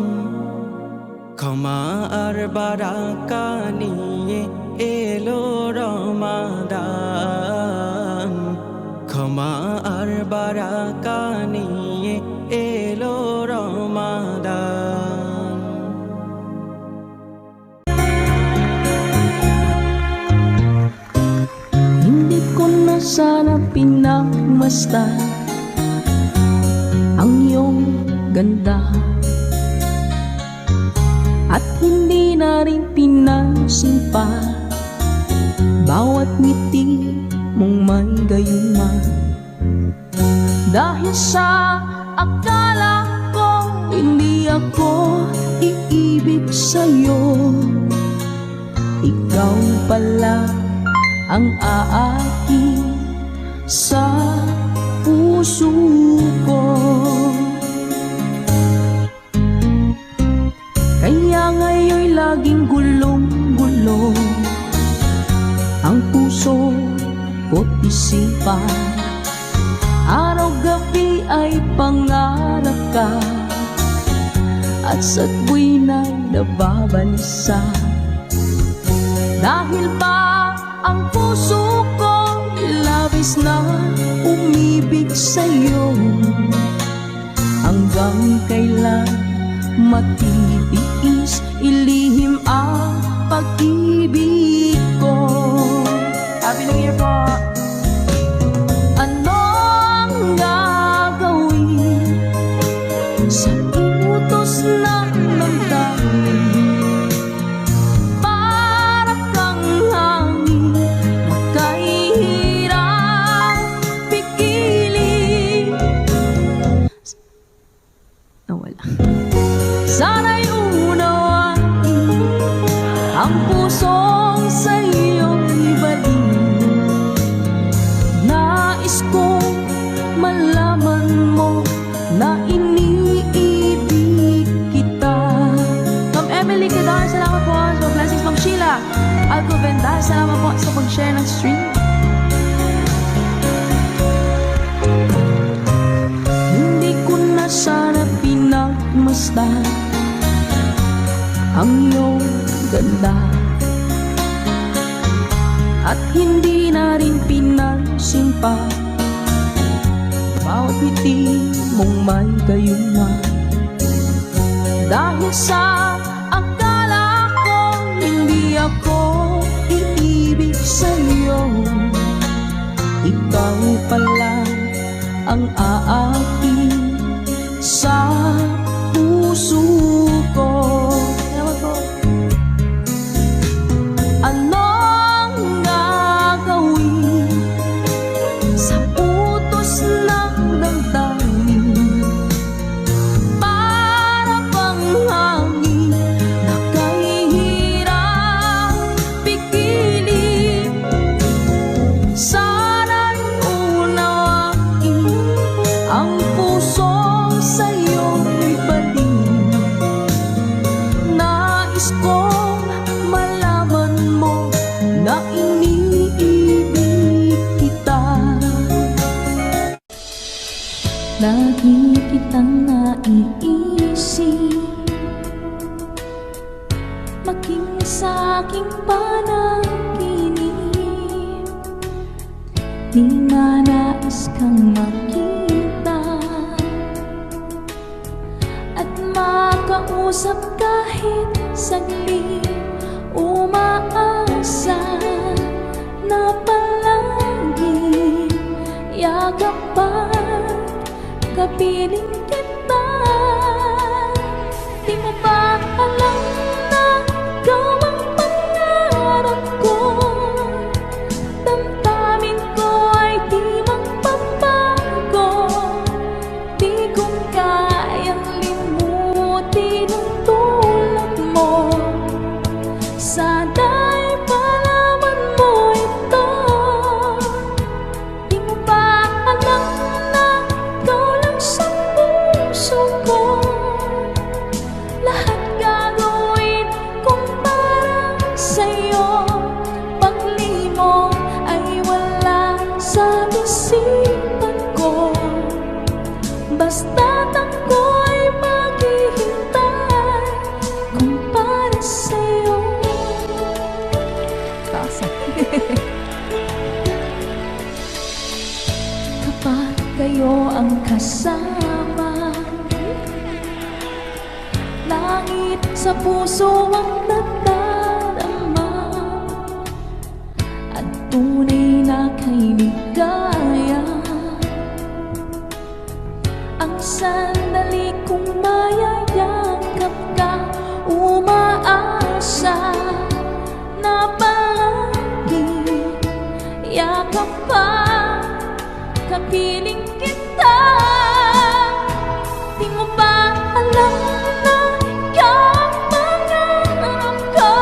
ক্ষমা আর বারাকা নিয়ে এলো রমাদান ক্ষমা আর বারাকা নিয়ে এলো রমাদান Hindi ko na sana pinagmasdan ang iyong ganda at hindi na rin pinansin pa bawat ngiti mong may gayuma dahil sa akala ko hindi ako iibig sa'yo ikaw pala ang aaki sa puso ko kaya ngayon'y laging gulong-gulong ang puso ko't isipan araw-gabi ay pangarap ka at sa tuwina'y nababalisa dahil ba ang puso ko labis na umibig sa'yo hanggang kailan matitiis ilihim ang pag-ibig ko. Happy New Year po! Ano ang gagawin sa utos ng damdamin? Para kang hangin na kahirap pigilin. Nawala. Sana'y unawain ang pusong sa'yo'y ibalik. Nais kong malaman mo na iniibig kita. Ma'am Emily Cadar, salamat po sa blessings. Ma'am Sheila Alcovendar, salamat po sa pag-share ng stream. pinagmasdan ang iyong ganda, at hindi na rin pinansin pa bawat ngiti mong may gayuma. Dahil sa akala ko hindi ako iibig sa'yo, ikaw pala ang aakin sa puso ko. Anong gagawin sa utos ng damdamin? Para bang hangin na kahihirap pigilin. Sana'y unawain ang pusong sa'yo'y balik. Nais kong malaman mo na iniibig kita. Lagi kitang naiisip, maging sa aking panaginip. Di manais kang makita at makausap kahit saglit. Umaasa na palagi yakapan, kapiling kita. Di mo ba alam na ikaw ang pangarap ko? Damdamin ko ay di magbabago. Di ko kayang limutin ang tulad mo. Sana'y malaman mo ito. Di mo ba alam na ikaw lang sa puso ko? Lahat gagawin kong para sa'yo. Paglimong ay wala sa isipan ko. Basta't ako'y maghihintay kung para sa'yo. Kapag kayo ang kasama, langit sa puso ang nadarama, at tunay na kay ligaya. Ang sandali kong mayayakap ka, umaasa na palagi yakap pa, kapiling kita. Di mo ba alam na ikaw ang pangarap ko?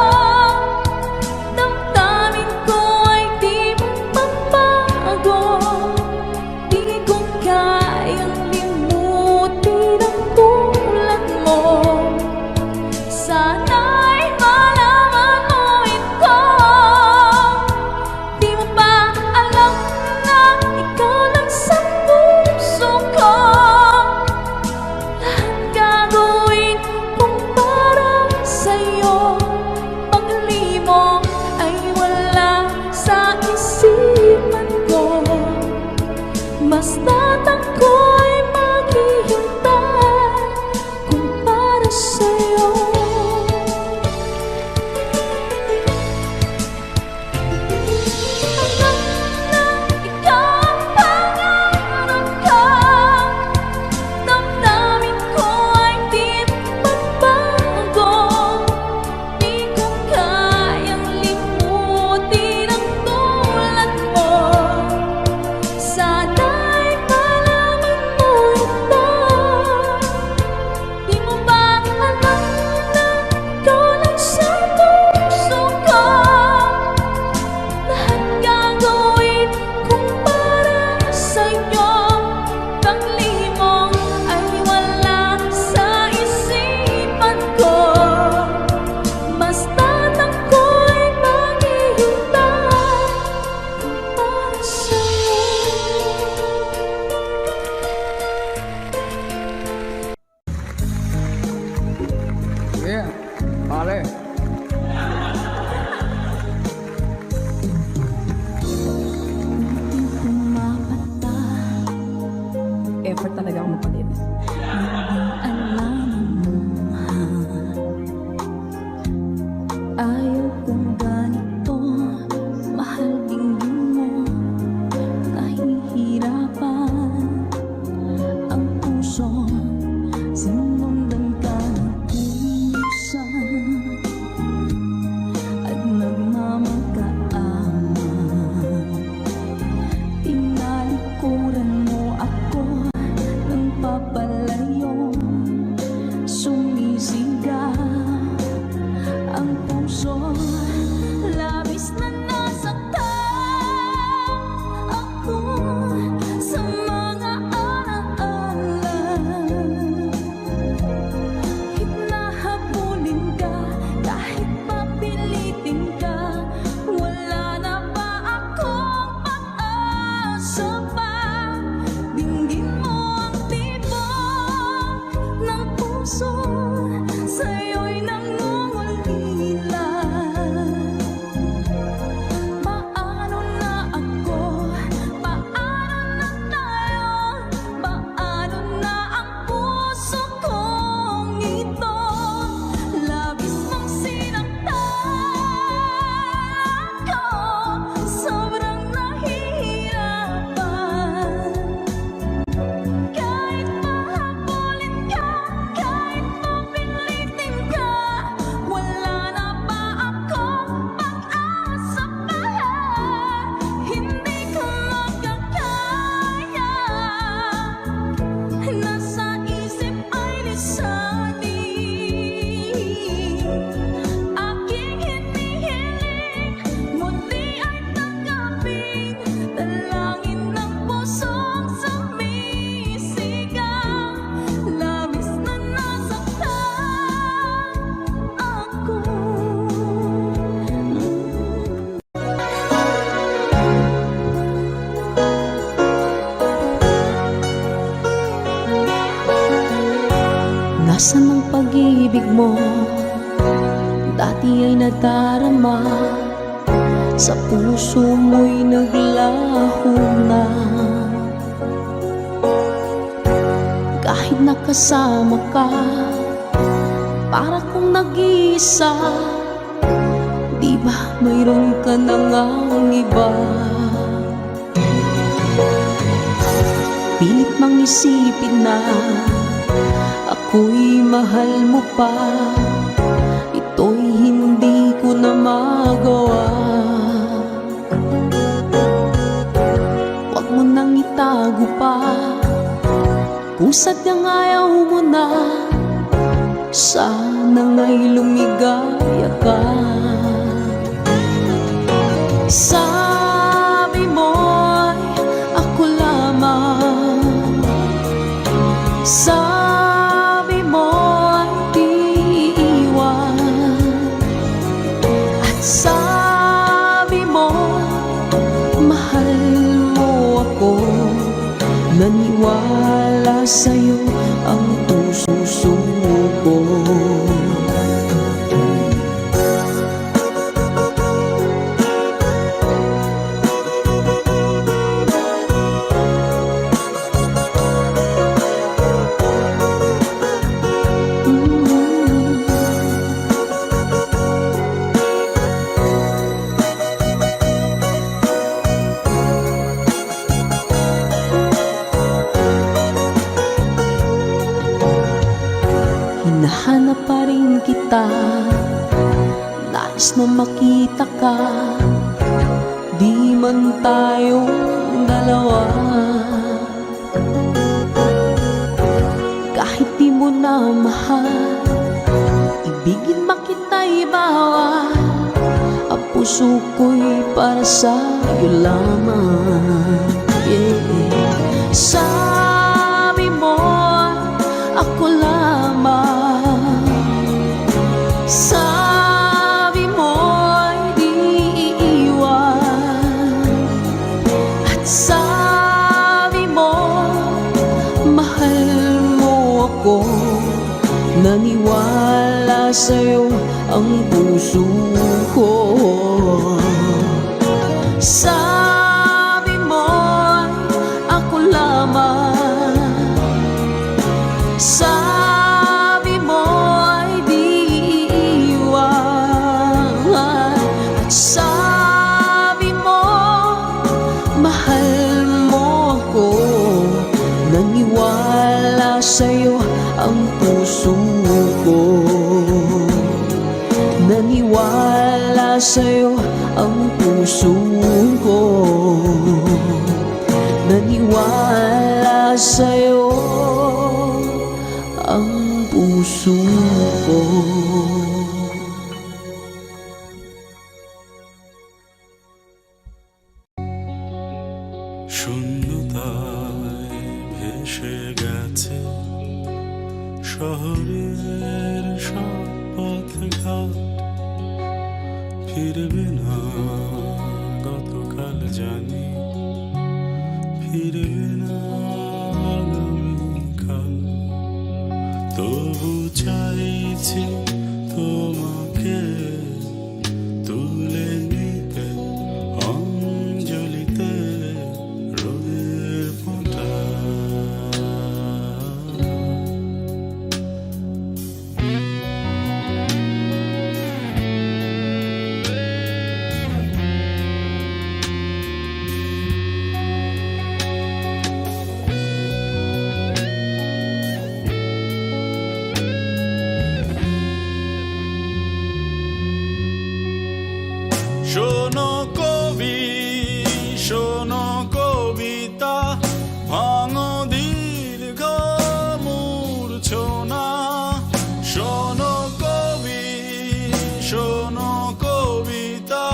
Damdamin ko ay di magbabago. Di ko kayang limutin ang tulad mo. Sana'y malaman mo ito. Di mo ba alam na ikaw lang sa puso ko? Lahat gagawin puso sa'yo'y nangungulila. Paano na ako? Paano na tayo? Paano na ang puso kong ito? Labis mong sinaktan ako, sobrang nahihirapan. Kahit pahabulin ka, kahit papilitin ka, wala na ba akong pag-asa pa? Hindi ko makakaya, nasa isip ay lisanin. Aking hinihiling, muli ay tanggapin, dalangin ng pusong sumisigaw. Labis na nasaktan ako. Nasaan ang pag-ibig mo? Dati ay nadarama, sa puso mo'y naglaho na. Kahit nakasama ka, para kong nag-iisa. Di ba mayroon ka na ngang iba? Pilit mang isipin na ako'y mahal mo pa, ito'y hindi ko na magawa. Huwag mo nang itago pa, kung sadyang ayaw mo na, sana nga'y lumigaya ka. Sabi mo'y ako lamang, sabi mo'y di iwan, at sabi mo mahal mo ako. Naniwala sa'yo ang puso ko. Hinahanap pa rin kita, nais na makita ka, di man tayong dalawa. Kahit di mo na mahal, ibigin makita'y bawal. Ang puso ko'y para sa'yo lamang, yeah. Sabi mo ako lamang, sabi mo'y di iiwan, at sabi mo mahal mo ako. Naniwala sa'yo ang puso ko. Sabi mo'y ako lamang, sabi mo'y di iiwan, at sabi mo mahal mo ako. Naniwala sa'yo ang puso ko. Naniwala sa'yo ang puso ko. Naniwala sa'yo ang puso ko. শূন্যতায় ভেসে গেছে শহরের সব পথঘাট, ফিরবে না গতকাল জানি, ফিরবে না আগামীকাল। তবু চাইছি তোমাকে তুলে নিতে অঞ্জলিতে রোদের ফোঁটা। শোনো কবি, শোনো কবিতা, ভাঙো দীর্ঘ মূর্ছনা। শোনো কবি, শোনো কবিতা,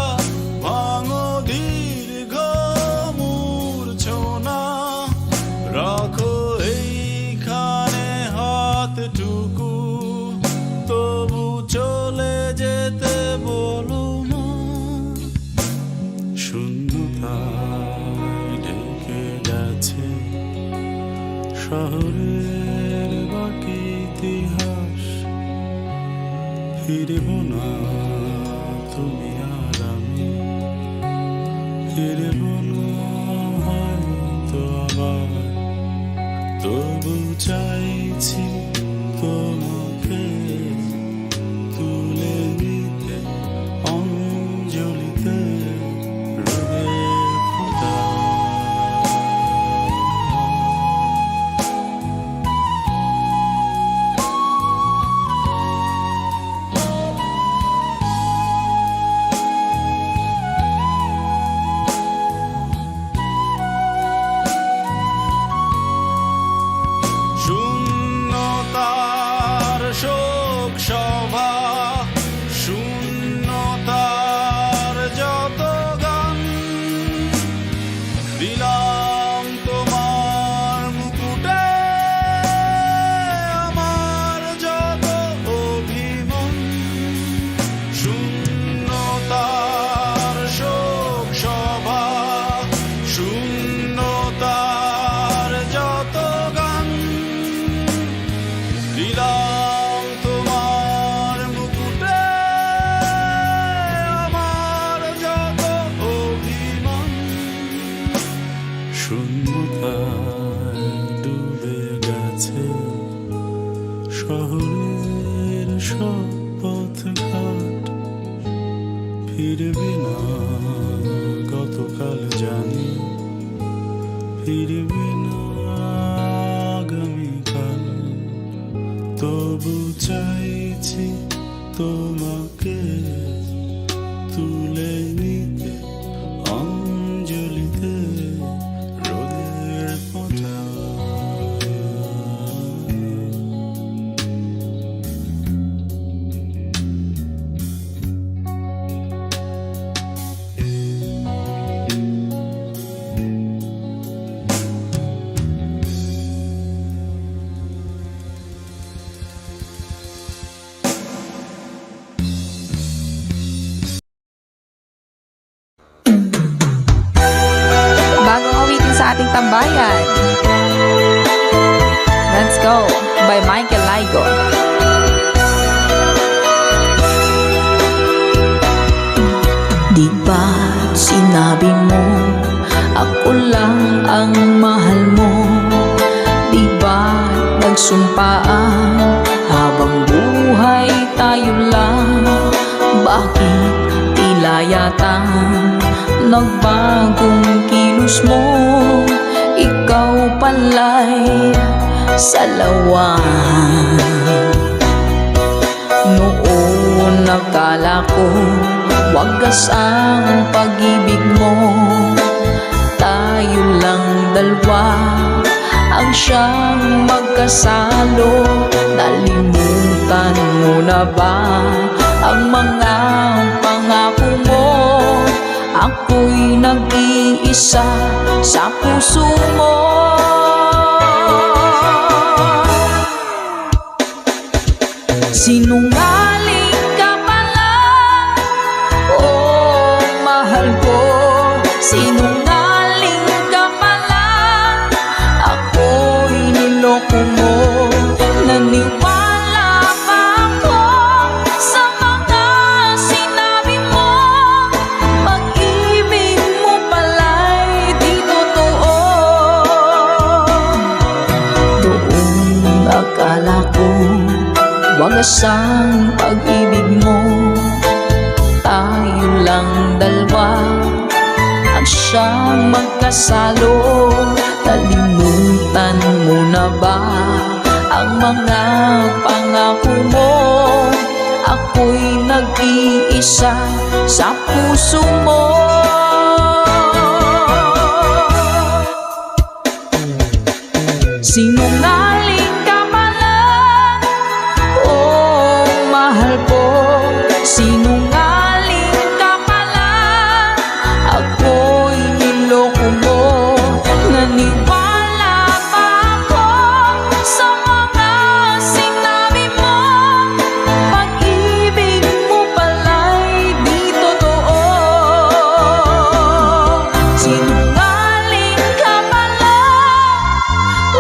ভাঙো দীর্ঘ মূর্ছনা। রাখো এইখানে হাতটুকু, তবু চলে যেতে বলো না। শূন্যতায় ঢেকে গেছে শহরের বাকি ইতিহাস। ফিরব না তুমি আর আমি, ফিরব না হয়তো আবার। তবু চাইছি তোমাকে তুলে নিতে অঞ্জলিতে রোদের ফোঁটা। শূন্যতার শোক সভা, শূন্যতার যত গান, দিলাম তোমার মুকুটে আমার যত অভিমান। শূন্যতার শোক সভা, শূন্যতার যত গান, দিলাম তোমার মুকুটে আমার যত অভিমান। শূন্যতায় ডুবে গেছে শহরের সব পথঘাট। ফিরবি না গতকাল জানি, ফিরবি না আগামীকাল। তবু চাইছি তোমাকে তুলে নিতে অঞ্জলিতে রোদের ফোঁটা। Bagong awitin sa ating tambayan. Let's Go by Michael Laigo. Di ba sinabi mo ako lang ang mahal mo? Di ba nagsumpaan habang buhay tayo lang? Bakit tila yata nagbagong kilos mo? Ikaw pala'y salawan. Noon nakala ko wagas ang pag-ibig mo. Tayo lang dalawa ang siyang magkasalo. Nalimutan mo na ba ang mga pangako mo? Ako'y nag-iisa sa puso mo. Sinungaling ka pala, oh mahal ko. Sinungaling ka pala, ako'y niloko mo. Naniwala wagas ang pag-ibig mo. Tayo lang dalawa ang siyang magkasalo. Kalimutan mo na ba ang mga pangako mo? Ako'y nag-iisa sa puso mo. Sinungaling ka pala, oh mahal ko. Sinungaling ka pala, ako'y niloko mo. Naniwala pa ako sa mga sinabi mo. Pag-ibig mo pala'y di totoo. Sinungaling ka pala,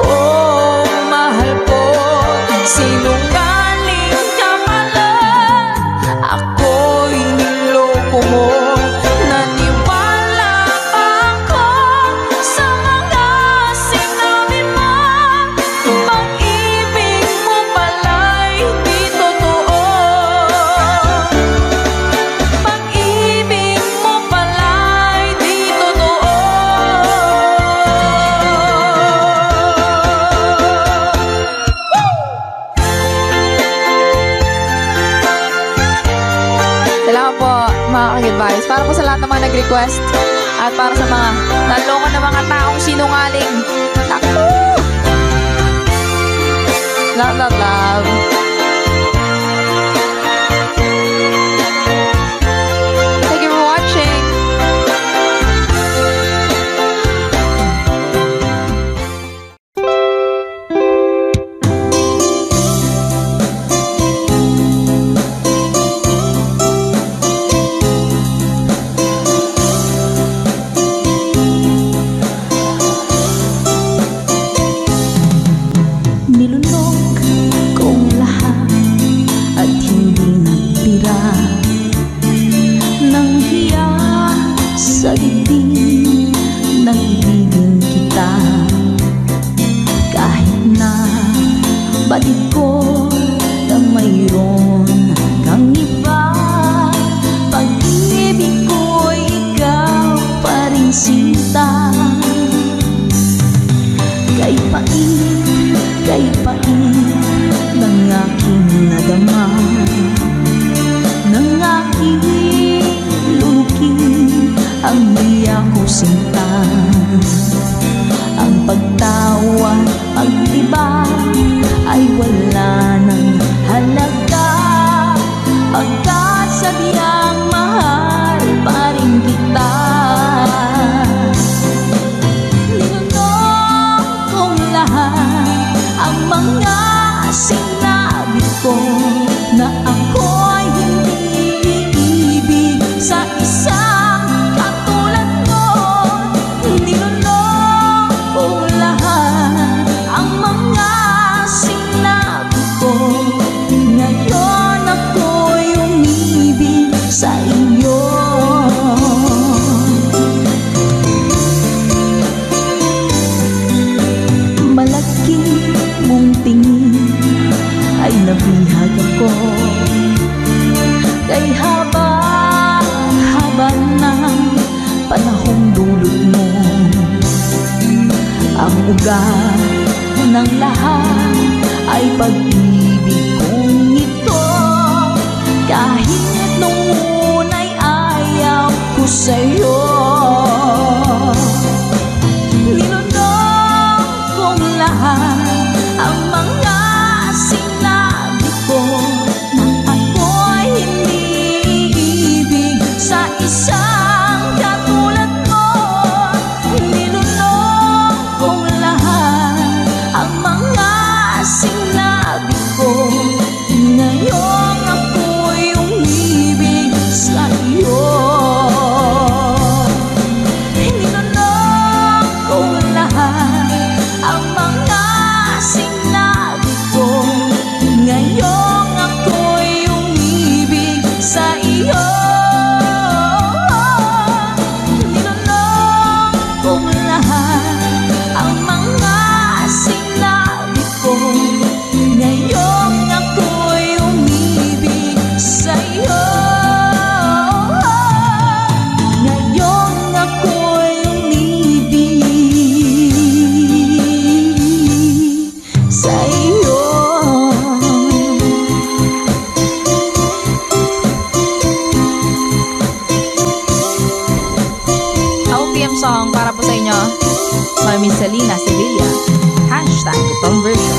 oh mahal ko. Sinungaling ka pala, ako'y niloko mo. Naniwala pa ako sa mga sinabi mo. Pag-ibig mo pala'y di totoo. Pag-ibig mo pala'y di totoo. Salamat po mga ka-advice. Para po sa lahat ng mga nag-request at para sa mga naloko na mga taong sinungaling. Naku! Love, love, love. Thank you for watching. Nilunok kong lahat at hindi natira nang hiya sa dibdib ng ibigin kita. Kahit na batid ko na mayroon kang iba, pag-ibig ko'y ikaw pa rin sinta. Kay pait ng aking nadama, ng aking lulukin ang hiya ko sinta. Ang pagtawa, pag-iba ay wala ng halaga, pagkat sadyang mahal pa rin kita. Ninunok kong lahat ang mga sinabi ko na ako'y hindi iibig sa isang katulad mo. Ninunok kong lahat ang mga sinabi ko. Ngayon ako'y umibig sa iyo. Malaki mong tingin ay nabihag ako. Kay haba ng panahong dulot mo, ang ugat ng lahat ay pag-ibig kong ito. Kahit nung una'y ayaw ko sa'yo, nilunok kong lahat ang mga sinabi ko na ako'y hindi ibig sa isang katulad mo. Nilunok kong lahat ang mga sinabi Miss Selena Sevilla. Hashtag Tom Version.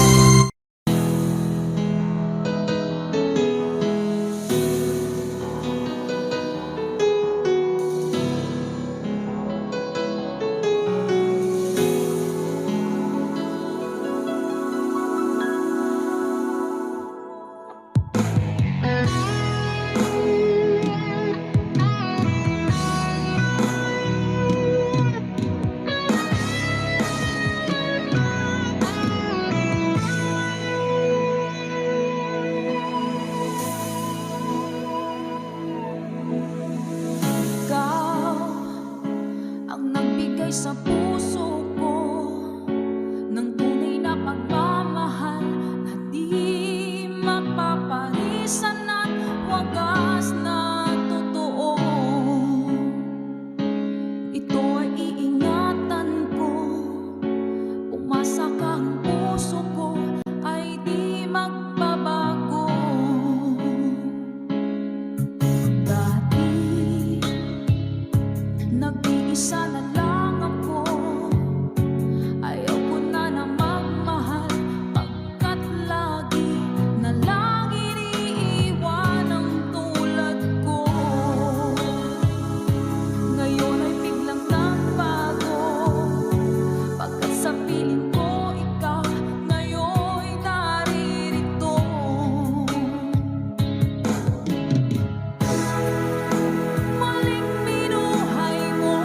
Ikaw ang nagbigay sa puso ko ng tunay na pagmamahal na di mapaparisan at wagas na totoo. Ito ay iingatan ko, umasa ka ang puso ko ay di magbabago. Dati nag-iisa na lang ako, ayaw ko na na magmahal, pagkat lagi na lang iniiwan ang tulad ko. Ngayon ay biglang nagbago, pagkat sa piling ko ikaw ngayon'y naririto. Muling binuhay mo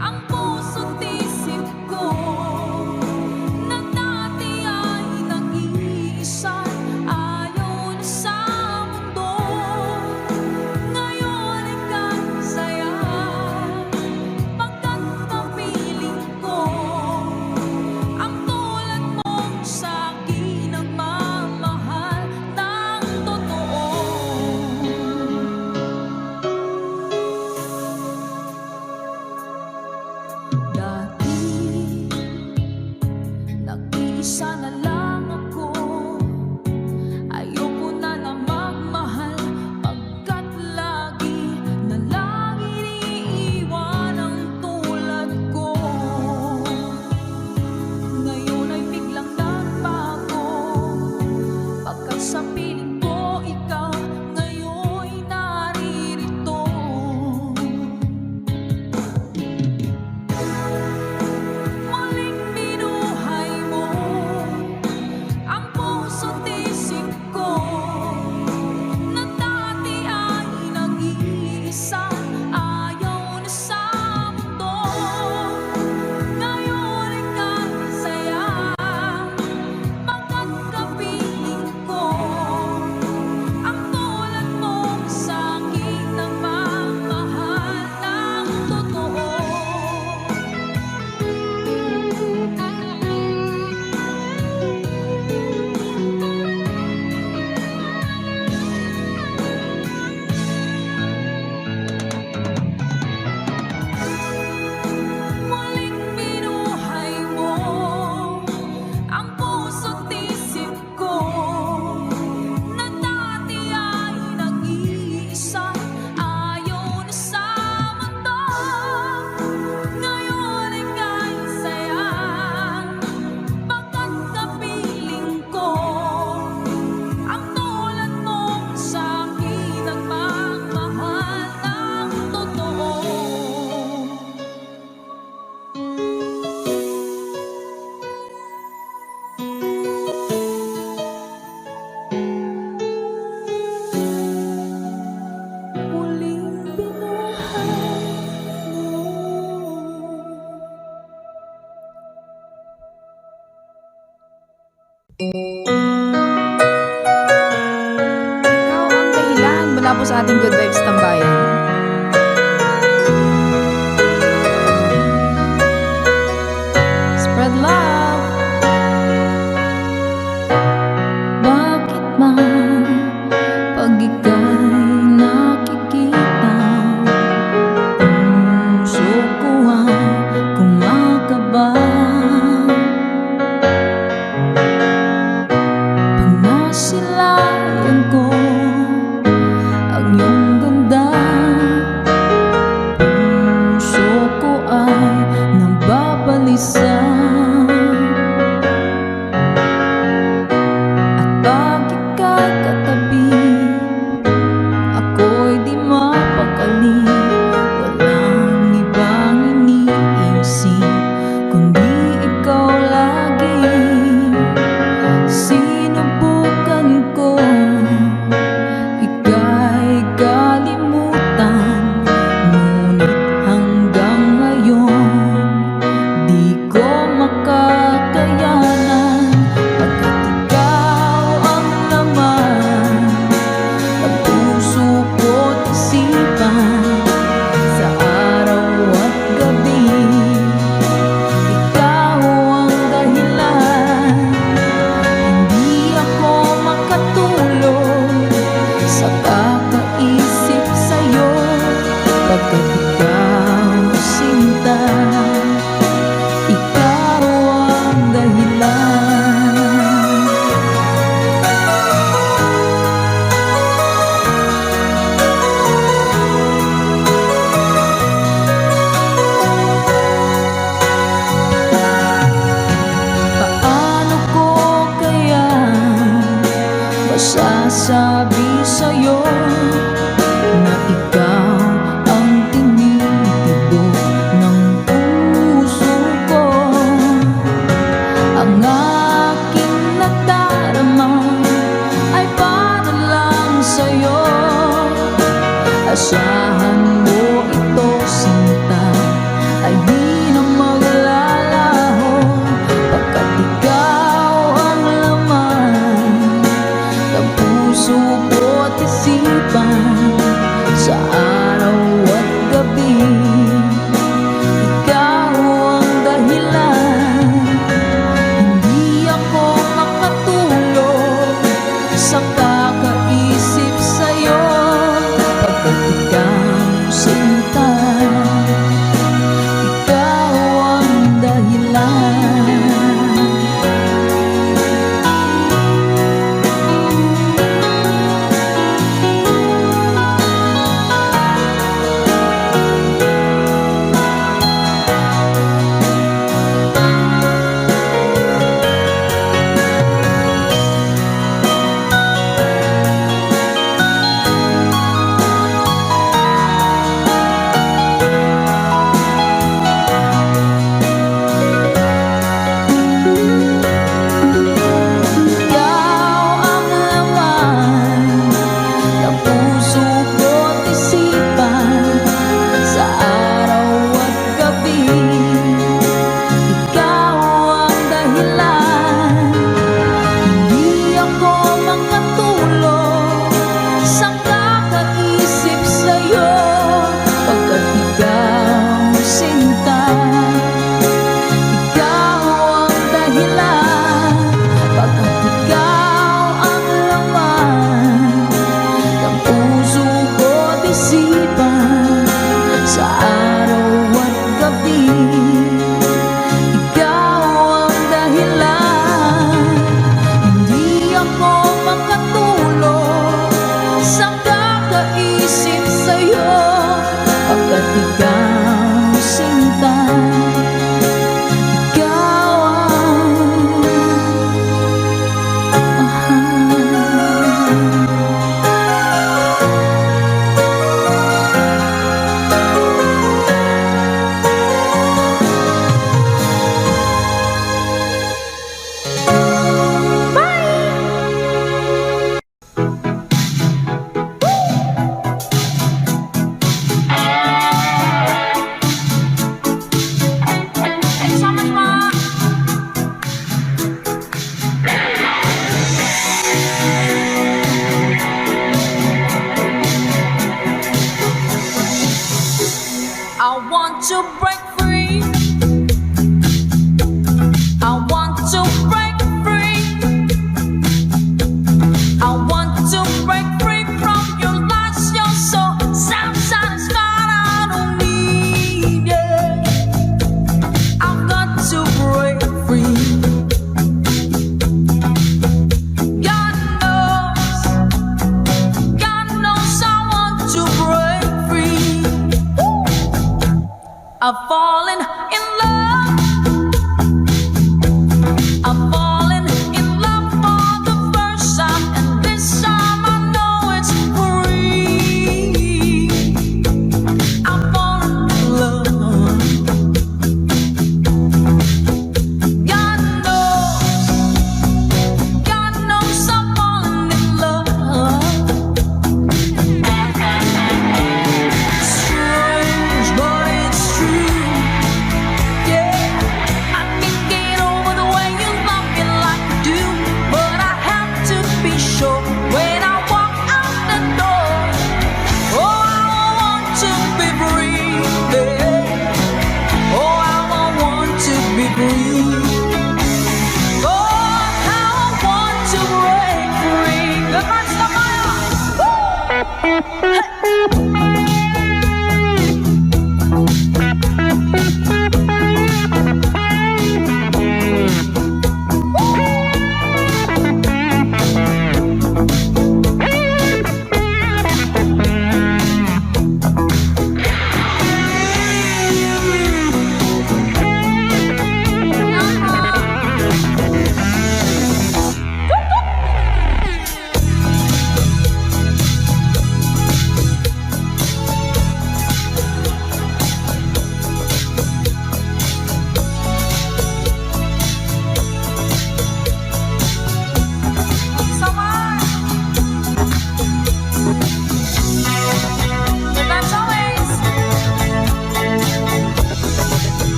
ang puso't isip ko, na dati ay nag-iisa, ayaw na sa mundo. Ngayon ay kasaya, pagkat napiling ko ang tulad mong sa'kin ang mamahal ng totoo. Dati nag-iisa na lang ako, ayoko na na magmahal, pagkat lagi na lang iniiwan ang tulad ko. Ngayon ay biglang nagbago, pagkat sa piling ko ikaw ngayon'y naririto. Muling binuhay mo ang puso't isip ko, na dati ay nag-iisa, ayaw na sa mundo. Ngayon ay kasaya, pagkat kapiling ko ang tulad mong sa'kin ang mamahal ng totoo. Muling binuhay mo ang puso't isip ko, na dati ay nag-iisa, ayaw na sa mundo. Ngayon ay kasaya, pagkat kapiling ko ang tulad mong sa'kin ang magmahal ng totoo. Muling binuhay mo. Ikaw ang dahilan mula po sa ating Good Vibes Tambayan. Spread love. Bakit ba pag ika'y nakikita, puso ko ay kumakaba? Pag nasilayan ko ang iyong ganda, puso ko ay nababalik. Masasabi sa'yo na ikaw ang tinitibok ng puso ko. Ang aking nadarama ay para lang sa'yo. Asahan mo ito, sinta, ay di na maglalaho, pagkat ikaw ang laman ng puso ko't isipan. Sa araw at gabi, ikaw ang dahilan. Hindi ako makatulog sa kakaisip sa'yo, pagkat ikaw sinta, ikaw ang dahilan.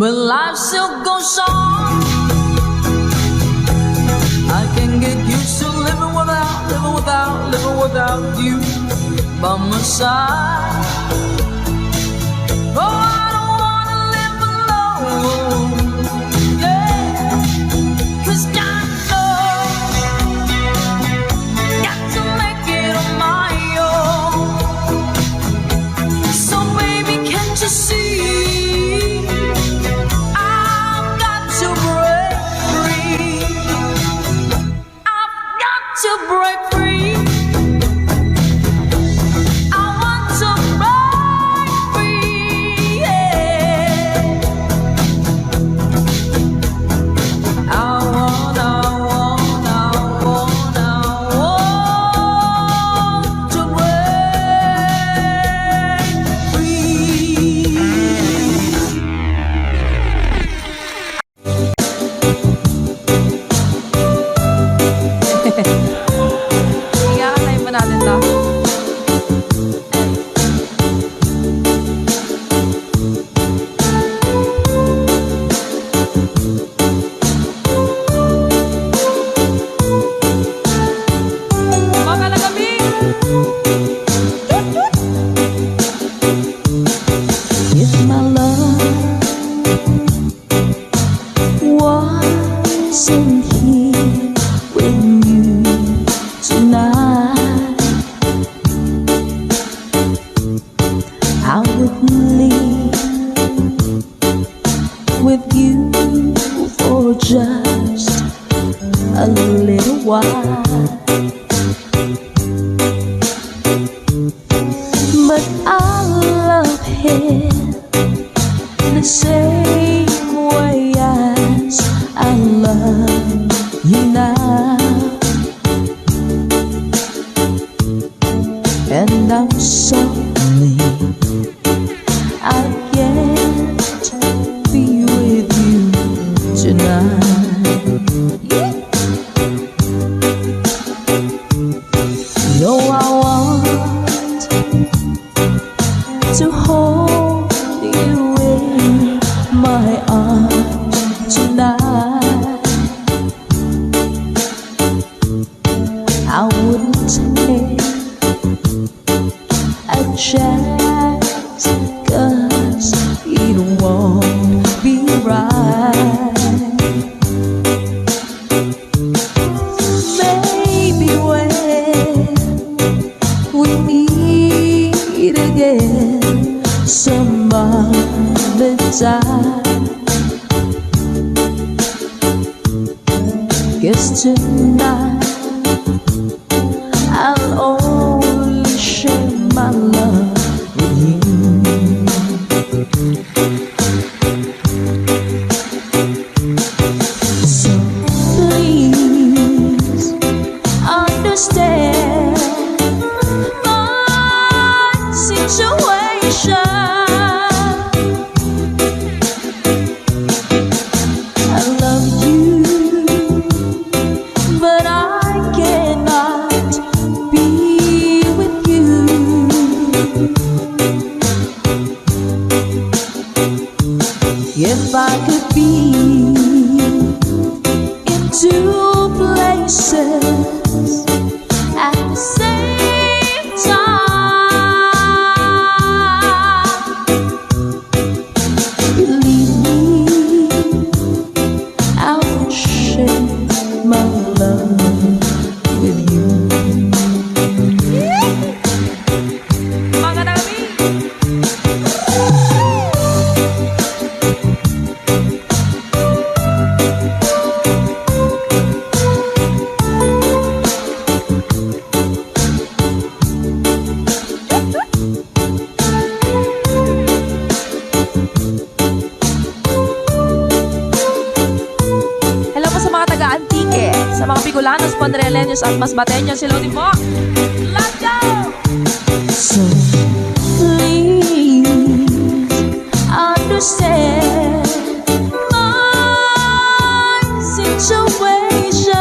but life still goes on. I can get used to living without you by my side. Oh, I don't wanna live alone, yeah. 'Cause God knows, got to make it on my own. So baby, can't you see, I've got to break free. I've got to break free. I want to break free, yeah. I want to break free. Iyakanay pa natin to. Mga lagamig! If my love wasn't here with you tonight, I would leave with you for just a little while. But I love him the same way as I love you now. And I'm sorry I can't be with you tonight. No, I want to hold you in my arms tonight. I wouldn't take a chance, 'cause it won't be right. Maybe when we meet again some other time, 'cause tonight I'll only share my love with you. So please understand my situation. I love you, but I cannot be with you. If I could be in two places at the same time, believe me, I would share my love with you. Mga lagamig! Hello po sa mga taga-Antique, sa mga Bicolanos, Ponreleños at Masbateños. Hello din po! Let's go! So please understand my situation.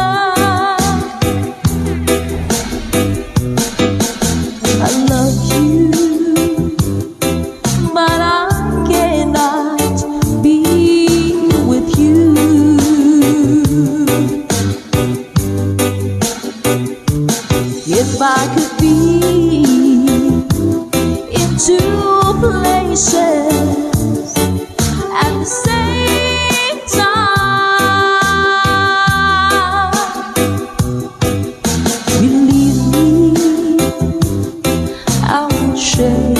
I love you, but I cannot be two places at the same time. Believe me, I will share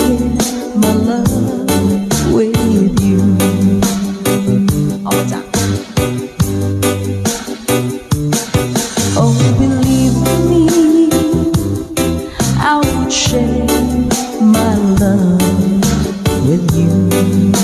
my love with you. All the time. Oh, believe me, I would share my love with you.